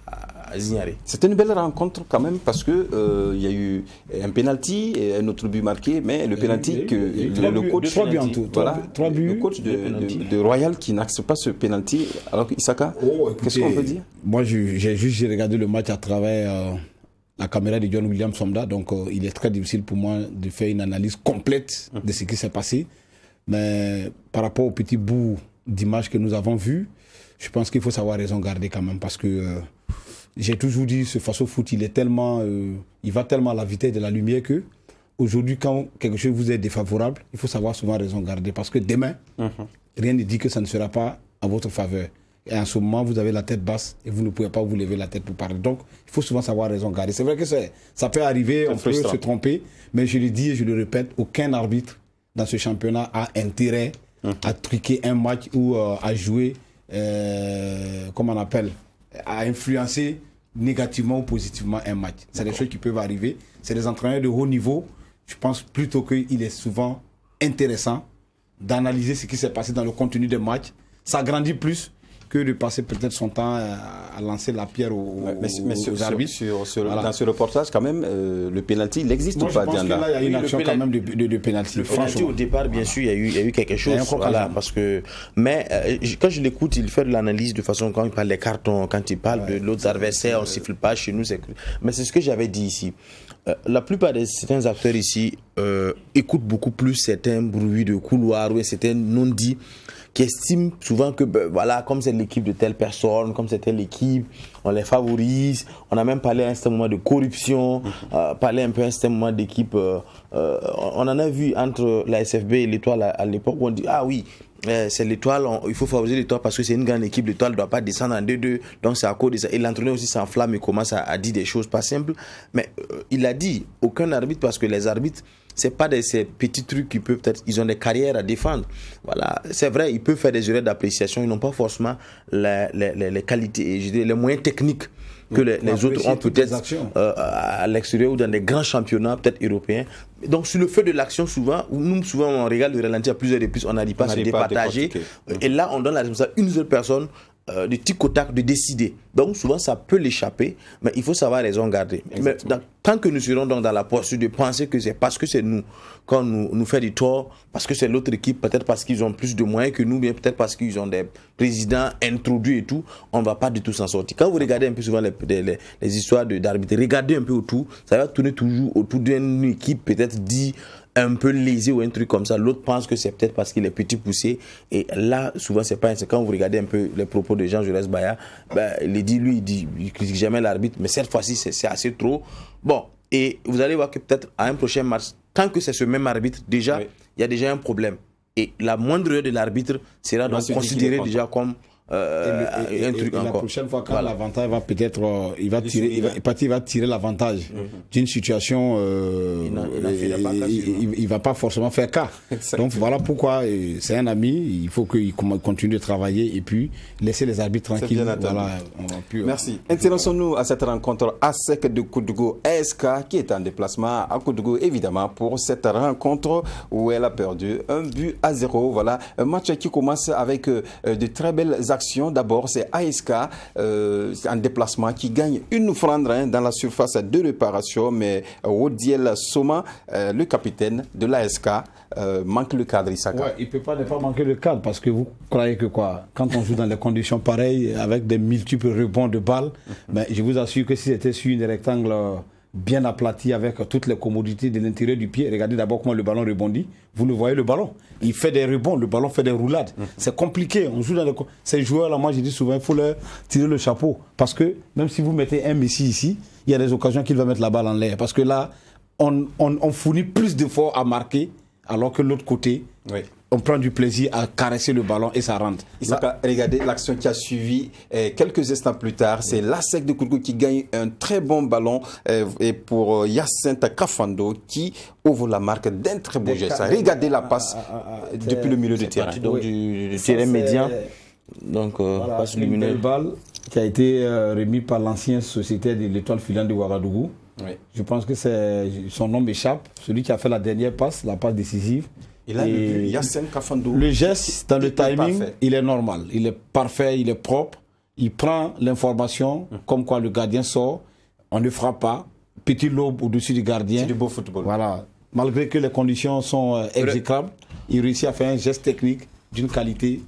S3: Zignare.
S1: C'était une belle rencontre quand même parce que il y a eu un penalty et un autre but marqué, mais le penalty que le coach, le coach de Royal qui n'accepte pas ce penalty. Alors Isaka, qu'est-ce qu'on peut dire?
S2: Moi, j'ai regardé le match à travers la caméra de John Williams Somda, donc il est très difficile pour moi de faire une analyse complète de ce qui s'est passé. Mais par rapport au petit bout d'image que nous avons vu, je pense qu'il faut savoir raison garder quand même parce que j'ai toujours dit ce face au foot, il va tellement à la vitesse de la lumière que aujourd'hui, quand quelque chose vous est défavorable, il faut savoir souvent raison garder parce que demain, rien ne dit que ça ne sera pas à votre faveur. Et en ce moment, vous avez la tête basse et vous ne pouvez pas vous lever la tête pour parler. Donc, il faut souvent savoir raison garder. C'est vrai que ça peut arriver, on peut se tromper, mais je le dis et je le répète, aucun arbitre dans ce championnat a intérêt à truquer un match ou à jouer, comment on appelle, à influencer négativement ou positivement un match. C'est des choses qui peuvent arriver. C'est des entraîneurs de haut niveau. Je pense plutôt qu'il est souvent intéressant d'analyser ce qui s'est passé dans le contenu des matchs. Ça grandit plus que de passer peut-être son temps à lancer la pierre aux arbitres.
S1: Dans ce reportage, quand même, le pénalty, il existe ou pas,
S2: Diana? Je pense qu'il y a une action quand même de pénalty.
S3: Le pénalty, au départ, bien sûr, il y a eu quelque chose. Parce que, mais quand je l'écoute, il fait de l'analyse de façon, quand il parle des cartons, quand il parle de l'autre adversaire, on ne siffle pas chez nous. Mais c'est ce que j'avais dit ici. La plupart de certains acteurs ici écoutent beaucoup plus certains bruits de couloir ou certains non-dits qui estiment souvent que voilà, comme c'est l'équipe de telle personne, comme c'est telle équipe, on les favorise. On a même parlé à un certain moment de corruption, parlé un peu à un certain moment d'équipe. On en a vu entre la SFB et l'Étoile à l'époque où on dit ah oui, c'est l'Étoile, il faut favoriser l'Étoile parce que c'est une grande équipe. L'Étoile ne doit pas descendre en 2-2, donc c'est à cause de ça. Et l'entraîneur aussi s'enflamme et commence à dire des choses pas simples. Mais il a dit aucun arbitre, parce que les arbitres, c'est pas ces petits trucs qui peuvent peut-être, ils ont des carrières à défendre. Voilà, c'est vrai, ils peuvent faire des erreurs d'appréciation, ils n'ont pas forcément les qualités, je dirais, les moyens techniques que les autres ont peut-être à l'extérieur ou dans des grands championnats peut-être européens. Donc sur le feu de l'action, souvent on regarde le ralenti à plusieurs reprises, on n'arrive pas à se départager. Et là on donne la responsabilité à une seule personne de tic au tac de décider. Donc souvent ça peut l'échapper, mais il faut savoir raison garder. Mais tant que nous serons donc dans la posture de penser que c'est parce que c'est nous quand nous fait du tort, parce que c'est l'autre équipe, peut-être parce qu'ils ont plus de moyens que nous, bien peut-être parce qu'ils ont des présidents introduits et tout, on ne va pas du tout s'en sortir. Quand vous regardez un peu souvent les histoires d'arbitres, regardez un peu autour, ça va tourner toujours autour d'une équipe peut-être dit un peu lésé ou un truc comme ça. L'autre pense que c'est peut-être parce qu'il est petit poussé. Et là, souvent, c'est pas. Quand vous regardez un peu les propos de Jean-Jules Baya, il critique jamais l'arbitre, mais cette fois-ci, c'est assez trop. Bon, et vous allez voir que peut-être à un prochain match, tant que c'est ce même arbitre, déjà, il y a déjà un problème. Et la moindre erreur de l'arbitre sera donc considérée déjà comme un truc encore.
S2: La prochaine fois, quand l'avantage va peut-être, il va tirer l'avantage d'une situation, il va pas forcément faire cas. Donc voilà pourquoi c'est un ami, il faut qu'il continue de travailler et puis laisser les arbitres tranquilles. Voilà,
S1: merci. Intéressons-nous à cette rencontre ASEC de Koudougou ASK qui est en déplacement à Koudougou, évidemment, pour cette rencontre où elle a perdu 1-0. Voilà, un match qui commence avec de très belles actions. D'abord, c'est ASK en déplacement qui gagne une offrande dans la surface de réparation, mais Odiel Soma, le capitaine de l'ASK, manque le cadre.
S2: Ouais, il ne peut pas ne pas manquer le cadre parce que vous croyez que quoi, quand on joue dans des conditions pareilles, avec des multiples rebonds de balles, ben, je vous assure que si c'était sur une rectangle bien aplati avec toutes les commodités de l'intérieur du pied. Regardez d'abord comment le ballon rebondit. Vous le voyez, le ballon. Il fait des rebonds, le ballon fait des roulades. C'est compliqué. On joue dans ces joueurs-là, moi je dis souvent, il faut leur tirer le chapeau. Parce que même si vous mettez un Messi ici, il y a des occasions qu'il va mettre la balle en l'air. Parce que là, on fournit plus d'efforts à marquer, alors que de l'autre côté, on prend du plaisir à caresser le ballon et ça rentre.
S1: Regardez l'action qui a suivi quelques instants plus tard. C'est l'ASEC de Koudougou qui gagne un très bon ballon et pour Hyacinthe Kafando qui ouvre la marque d'un très beau geste. Regardez la passe depuis le milieu du terrain.
S3: Donc du terrain médian. Donc, passe lumineuse.
S2: Une belle balle qui a été remise par l'ancien sociétaire de l'Étoile filante de Ouagadougou. Je pense que son nom m'échappe. Celui qui a fait la dernière passe, la passe décisive.
S1: Et là, Hyacinthe Kafando.
S2: Le geste, dans le timing, il est normal. Il est parfait, il est propre. Il prend l'information, comme quoi le gardien sort. On ne frappe pas. Petit lobe au-dessus du gardien.
S1: C'est du beau football.
S2: Voilà. Malgré que les conditions sont exécrables, il réussit à faire un geste technique d'une qualité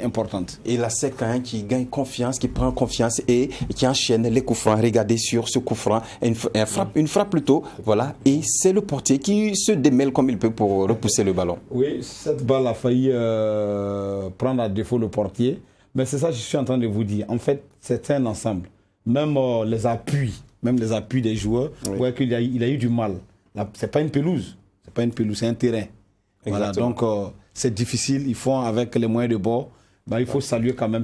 S2: importante.
S1: Et la SEC qui gagne confiance, qui prend confiance et qui enchaîne les coups francs. Regardez sur ce coup franc, une frappe plutôt, voilà, et c'est le portier qui se démêle comme il peut pour repousser le ballon.
S2: Oui, cette balle a failli prendre à défaut le portier, mais c'est ça que je suis en train de vous dire. En fait, c'est un ensemble. Même les appuis des joueurs, ouais, qu'il a eu du mal. C'est pas une pelouse, c'est un terrain. Voilà, donc c'est difficile, ils font avec les moyens de bord. Il faut saluer quand même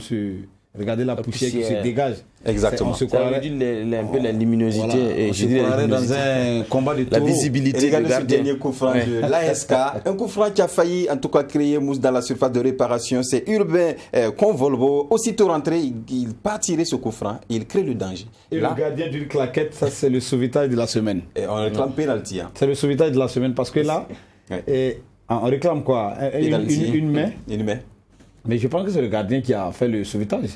S2: regardez la poussière qui se dégage.
S3: Exactement. On se croirait un peu la luminosité.
S2: Voilà,
S3: et
S2: on se croirait dans un combat de taureau.
S3: La visibilité.
S1: Regardez ce dernier coup franc de l'ASK. Un coup franc qui a failli en tout cas créer mousse dans la surface de réparation. C'est Urbain Convolvo. Aussitôt rentré, il part tirer ce coup franc. Il crée le danger.
S2: Et là, le gardien d'une claquette, ça c'est le sauvetage de la semaine.
S1: Et on réclame pénalty.
S2: C'est le sauvetage de la semaine parce que là, on réclame quoi? Une main. Mais je pense que c'est le gardien qui a fait le sauvetage.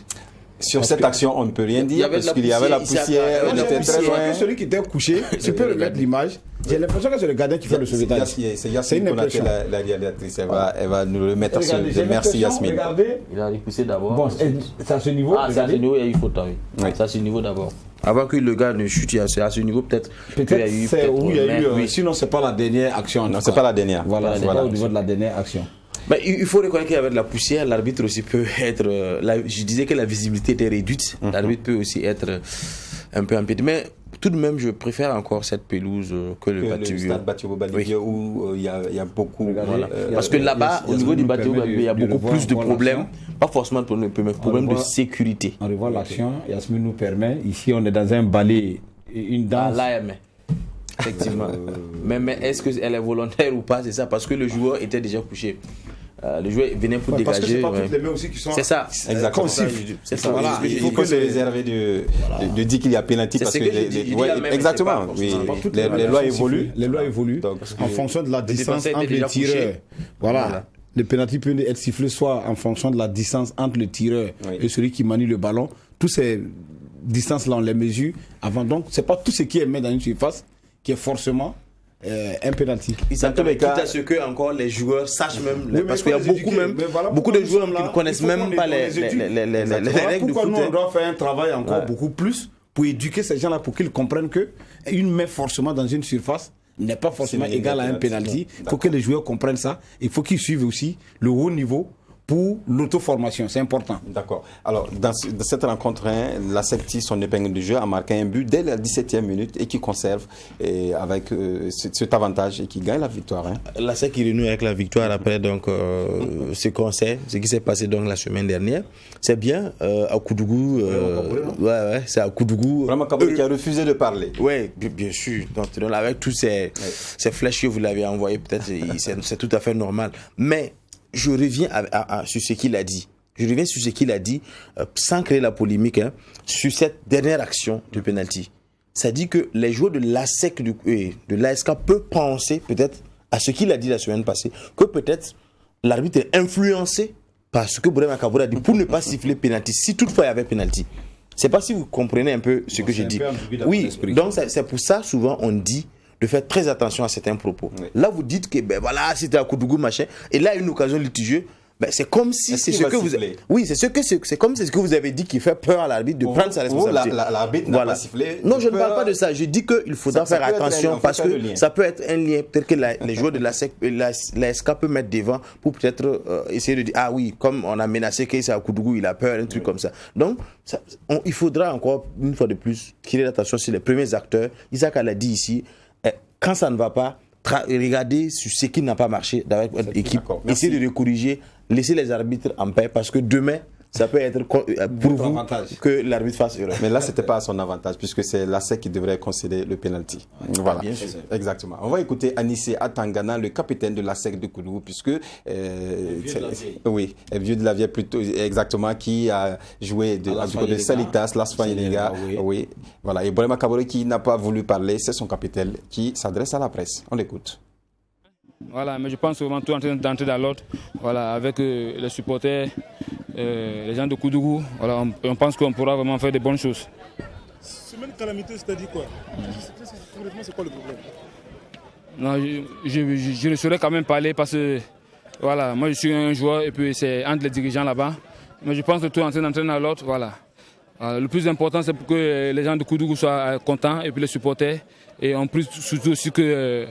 S1: Sur cette action, on ne peut rien dire parce qu'il y avait la poussière, on était très loin.
S2: Celui qui était couché, tu peux remettre l'image. J'ai l'impression que c'est le gardien qui fait le sauvetage.
S1: C'est Yasmine Konaté, la réalisatrice. Elle va nous le mettre sur le. Merci Yasmine.
S3: Il a repoussé d'abord.
S2: Bon, c'est à ce niveau.
S3: C'est à ce niveau, il y a eu faute. C'est à ce niveau d'abord. Avant que le gars ne chute, c'est à ce niveau peut-être.
S2: Peut-être c'est où il y a eu. Sinon, c'est pas la dernière action.
S1: Non, c'est pas la dernière.
S2: Voilà, c'est pas au niveau de la dernière action.
S3: Mais il faut reconnaître qu'il y avait de la poussière. L'arbitre aussi peut être. Je disais que la visibilité était réduite. L'arbitre peut aussi être un peu impédé. Mais tout de même, je préfère encore cette pelouse que le Batiou.
S1: Le stade Batiou-Balivier où il y a beaucoup.
S3: Parce que là-bas, au niveau du Batiou-Balivier, il y a beaucoup plus de problèmes. Pas forcément de problèmes de sécurité.
S2: On revoit l'action. Yasmine nous permet. Ici, on est dans un ballet, une danse.
S3: Effectivement. Mais est-ce qu'elle est volontaire ou pas? C'est ça, parce que le joueur était déjà couché. Le joueur venait pour dégager. Parce que c'est
S2: pas toutes les mains aussi qui sont.
S3: C'est ça.
S1: Exactement.
S3: C'est ça.
S1: Voilà. Il faut se réserver de dire qu'il y a pénalty parce que exactement. Les lois évoluent.
S2: Les lois évoluent en fonction de la distance entre les tireurs. Voilà. Le pénalty peut être sifflé soit en fonction de la distance entre le tireur et celui qui manie le ballon. Tous ces distances-là, on les mesure avant. Donc, c'est pas tout ce qui est mis dans une surface qui est forcément un penalty.
S3: Quitte à ce que encore les joueurs sachent même, parce qu'il y a beaucoup de joueurs qui ne connaissent même pas les règles de foot.
S2: Pourquoi nous on doit faire un travail encore beaucoup plus pour éduquer ces gens-là pour qu'ils comprennent que une main forcément dans une surface n'est pas forcément égale à un penalty. Il faut que les joueurs comprennent ça. Il faut qu'ils suivent aussi le haut niveau pour l'auto-formation, c'est important.
S1: D'accord. Alors, dans cette rencontre, la SEC tire son épingle du jeu, a marqué un but dès la 17e minute et qui conserve avec cet avantage et qui gagne la victoire.
S3: La SEC qui renoue avec la victoire après donc, ce qui s'est passé donc la semaine dernière. C'est bien, à Koudougou. C'est à Koudougou.
S1: Vraiment, Kaboul qui a refusé de parler.
S3: Oui, bien sûr. Donc, avec tous ces flèches que vous l'avez envoyées, peut-être, c'est tout à fait normal. Mais je reviens sur ce qu'il a dit. Sans créer la polémique, sur cette dernière action de penalty. Ça dit que les joueurs de l'ASEC de l'ASK peuvent penser peut-être à ce qu'il a dit la semaine passée, que peut-être l'arbitre est influencé par ce que Bourema Kaboul a dit pour ne pas siffler penalty. Si toutefois il y avait penalty. Je ne sais pas si vous comprenez un peu ce que j'ai dit. Oui, donc c'est pour ça souvent on dit de faire très attention à certains propos. Oui. Là, vous dites que, voilà, c'était à Koudougou, machin, et là, une occasion litigieuse, Ben, c'est comme si c'est ce que vous oui, c'est comme c'est ce que vous avez dit qui fait peur à l'arbitre de prendre sa responsabilité.
S1: L'arbitre n'a pas sifflé.
S3: Non, je ne parle pas de ça. Je dis qu'il faudra faire attention parce que ça peut être un lien. Peut-être que les joueurs de la SK peuvent mettre devant pour peut-être essayer de dire ah oui, comme on a menacé Keïssa Koudougou, il a peur, un truc comme ça. Donc, il faudra encore une fois de plus qu'il ait l'attention sur les premiers acteurs. Isaac l'a dit ici, quand ça ne va pas, regardez sur ce qui n'a pas marché avec votre équipe, essayez de le corriger, laissez les arbitres en paix parce que demain, ça peut être pour vous que l'arbitre fasse erreur.
S1: Mais là, ce n'était pas à son avantage puisque c'est l'ASEC qui devrait concéder le penalty. Voilà. Bien sûr. Exactement. On va écouter Anissé Atangana, le capitaine de l'ASEC de Koudougou, puisque Vieux de la Vieille plutôt exactement, qui a joué de Salitas, l'Asfaïnéga. Oui. Voilà. Et Brema Kabore qui n'a pas voulu parler, c'est son capitaine qui s'adresse à la presse. On l'écoute.
S16: Voilà, mais je pense vraiment tout en train d'entrer dans l'ordre, voilà, avec les supporters, les gens de Koudougou, voilà, on pense qu'on pourra vraiment faire de bonnes choses.
S17: Semaine calamité, c'est-à-dire quoi? C'est quoi le problème?
S16: Non, je ne saurais quand même parler parce que voilà, moi je suis un joueur et puis c'est entre les dirigeants là-bas. Mais je pense que tout en train d'entrer dans l'ordre, voilà. Le plus important c'est pour que les gens de Koudougou soient contents et puis les supporters. Et en plus surtout aussi que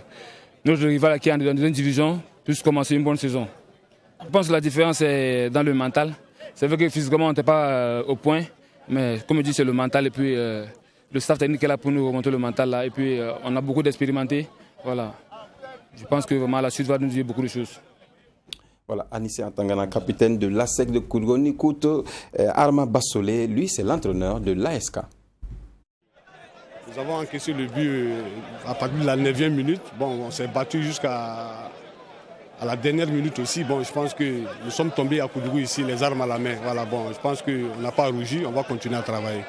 S16: notre rival qui est en deuxième division puisse commencer une bonne saison. Je pense que la différence est dans le mental. C'est vrai que physiquement on n'était pas au point, mais comme je dis c'est le mental et puis le staff technique est là pour nous remonter le mental là et puis on a beaucoup d'expérimentés. Voilà. Je pense que vraiment la suite va nous dire beaucoup de choses.
S1: Voilà, Anissé Atangana, capitaine de l'ASEC de Koudougou. On écoute Arma Bassolé, lui c'est l'entraîneur de l'ASK.
S17: Nous avons encaissé le but à partir de la 9e minute. Bon, on s'est battu jusqu'à la dernière minute aussi. Bon, je pense que nous sommes tombés à Koudougou ici, les armes à la main. Voilà, bon, je pense qu'on n'a pas rougi, on va continuer à travailler.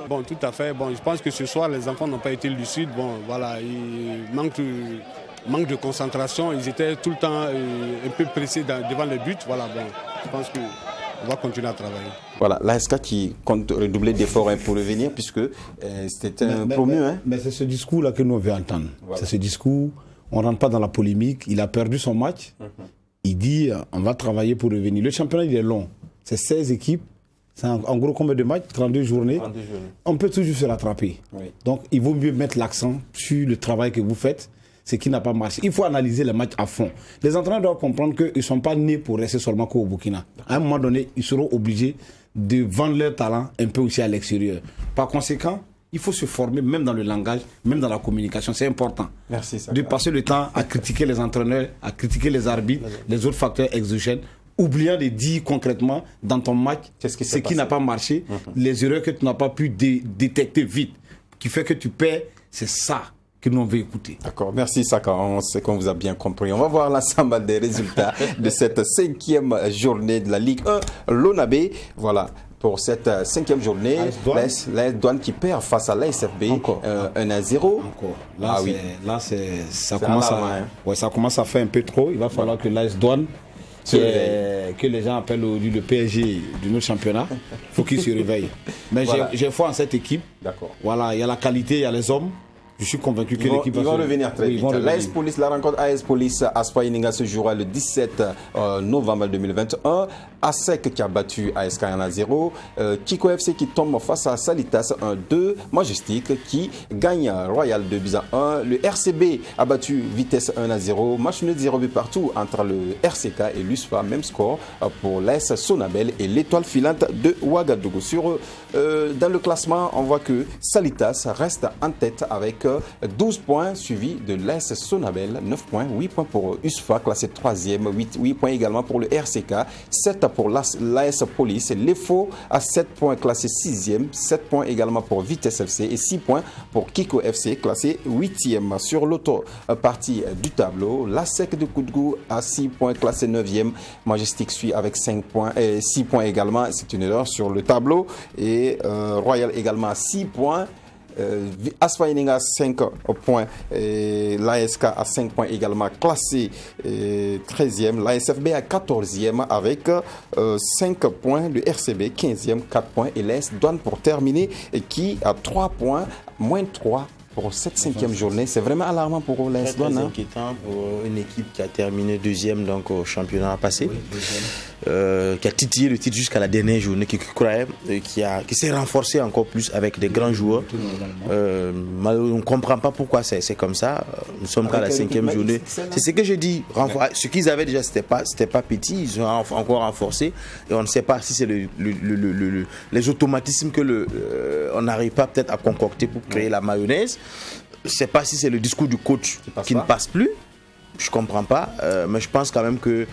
S17: Bon, tout à fait. Bon, je pense que ce soir, les enfants n'ont pas été lucides. Bon, voilà, il manque de concentration. Ils étaient tout le temps un peu pressés devant les buts. Voilà, bon, je pense qu'on va continuer à travailler.
S1: Voilà, l'ASK qui compte redoubler d'efforts pour revenir puisque c'était un promu.
S2: Mais c'est ce discours-là que nous on veut entendre. Voilà. C'est ce discours, on ne rentre pas dans la polémique. Il a perdu son match. Il dit on va travailler pour revenir. Le championnat il est long. C'est 16 équipes. C'est en gros combien de matchs? 32 journées. On peut toujours se rattraper. Oui. Donc il vaut mieux mettre l'accent sur le travail que vous faites, ce qui n'a pas marché. Il faut analyser les matchs à fond. Les entraîneurs doivent comprendre qu'ils ne sont pas nés pour rester seulement qu'au Burkina. À un moment donné, ils seront obligés de vendre leur talent un peu aussi à l'extérieur. Par conséquent, il faut se former même dans le langage, même dans la communication. C'est important.
S1: Merci,
S2: de passer le temps à critiquer les entraîneurs, à critiquer les arbitres, les autres facteurs exogènes, oubliant de dire concrètement dans ton match ce qui n'a pas marché, les erreurs que tu n'as pas pu détecter vite, qui fait que tu perds, c'est ça que nous on veut écouter.
S1: D'accord, merci Saka, on sait qu'on vous a bien compris. On va voir l'ensemble des résultats de cette 5e journée de la Ligue 1 Lonabé. Voilà. Pour cette 5e journée, l'AS Douane qui perd face à l'ASFB 1-0.
S2: Ça commence à faire un peu trop. Il va falloir que l'AS Douane, que les gens appellent aujourd'hui le PSG de notre championnat, il faut qu'il se réveille. Mais voilà. J'ai foi en cette équipe. Voilà, il y a la qualité, il y a les hommes. Je suis convaincu que l'équipe
S1: va revenir très vite. La rencontre AS Police Asfaïninga se jouera le 17 novembre 2021. ASEC qui a battu ASK 1-0. Kiko FC qui tombe face à Salitas 1-2. Majestic qui gagne Royal 2-1. Le RCB a battu Vitesse 1-0. Match nul 0 but partout entre le RCK et l'USFA. Même score pour l'AS Sonabel et l'étoile filante de Ouagadougou. Dans le classement, on voit que Salitas reste en tête avec 12 points, suivi de l'AS Sonabel, 9 points, 8 points pour USFA, classé 3e, 8 points également pour le RCK, 7 pour l'AS Police, l'EFO à 7 points, classé 6e, 7 points également pour Vitesse FC et 6 points pour Kiko FC, classé 8e. Sur l'autre partie du tableau, l'ASEC de Koudougou à 6 points, classé 9e, Majestic suit avec 5 points, 6 points également, c'est une erreur sur le tableau, et Royal également à 6 points. Asfaïninga à 5 points, l'ASK à 5 points également, classé 13e, l'ASFB à 14e avec 5 points, le RCB 15e, 4 points et l'AS Douane pour terminer qui a 3 points, moins 3 pour cette 5e journée. C'est vraiment alarmant pour l'AS Douanes.
S3: Très inquiétant pour une équipe qui a terminé 2e donc, au championnat passé, qui a titillé le titre jusqu'à la dernière journée, qui croyait, qui s'est renforcé encore plus avec des grands joueurs. On ne comprend pas pourquoi c'est comme ça. Nous sommes qu'à la 5e journée. C'est ce que je dis. Ce qu'ils avaient déjà, c'était pas petit. Ils ont encore renforcé. Et on ne sait pas si c'est les automatismes que on n'arrive pas peut-être à concocter pour créer la mayonnaise. Je ne sais pas si c'est le discours du coach qui ne passe plus. Je ne comprends pas, mais je pense quand même que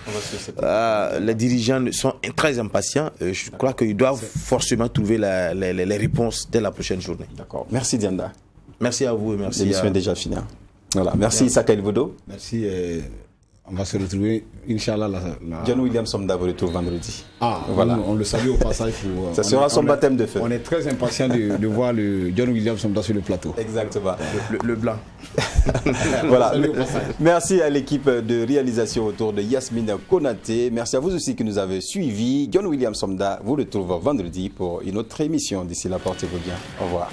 S3: les dirigeants sont très impatients. Je crois qu'ils doivent forcément trouver les réponses dès la prochaine journée.
S1: D'accord. Merci Dianda.
S3: Merci à vous et merci.
S1: L'émission est déjà finie. Voilà. Merci Issaka Elvodo.
S2: Merci. On va se retrouver, Inch'Allah.
S1: John William Somda vous retrouve vendredi.
S2: Voilà. On le salue au passage.
S1: Ça sera son baptême de feu.
S2: On est très impatient de voir le John William Somda sur le plateau.
S1: Exactement.
S3: Le blanc.
S1: Voilà. Merci à l'équipe de réalisation autour de Yasmine Konaté. Merci à vous aussi qui nous avez suivis. John William Somda vous retrouve vendredi pour une autre émission. D'ici là, portez-vous bien. Au revoir.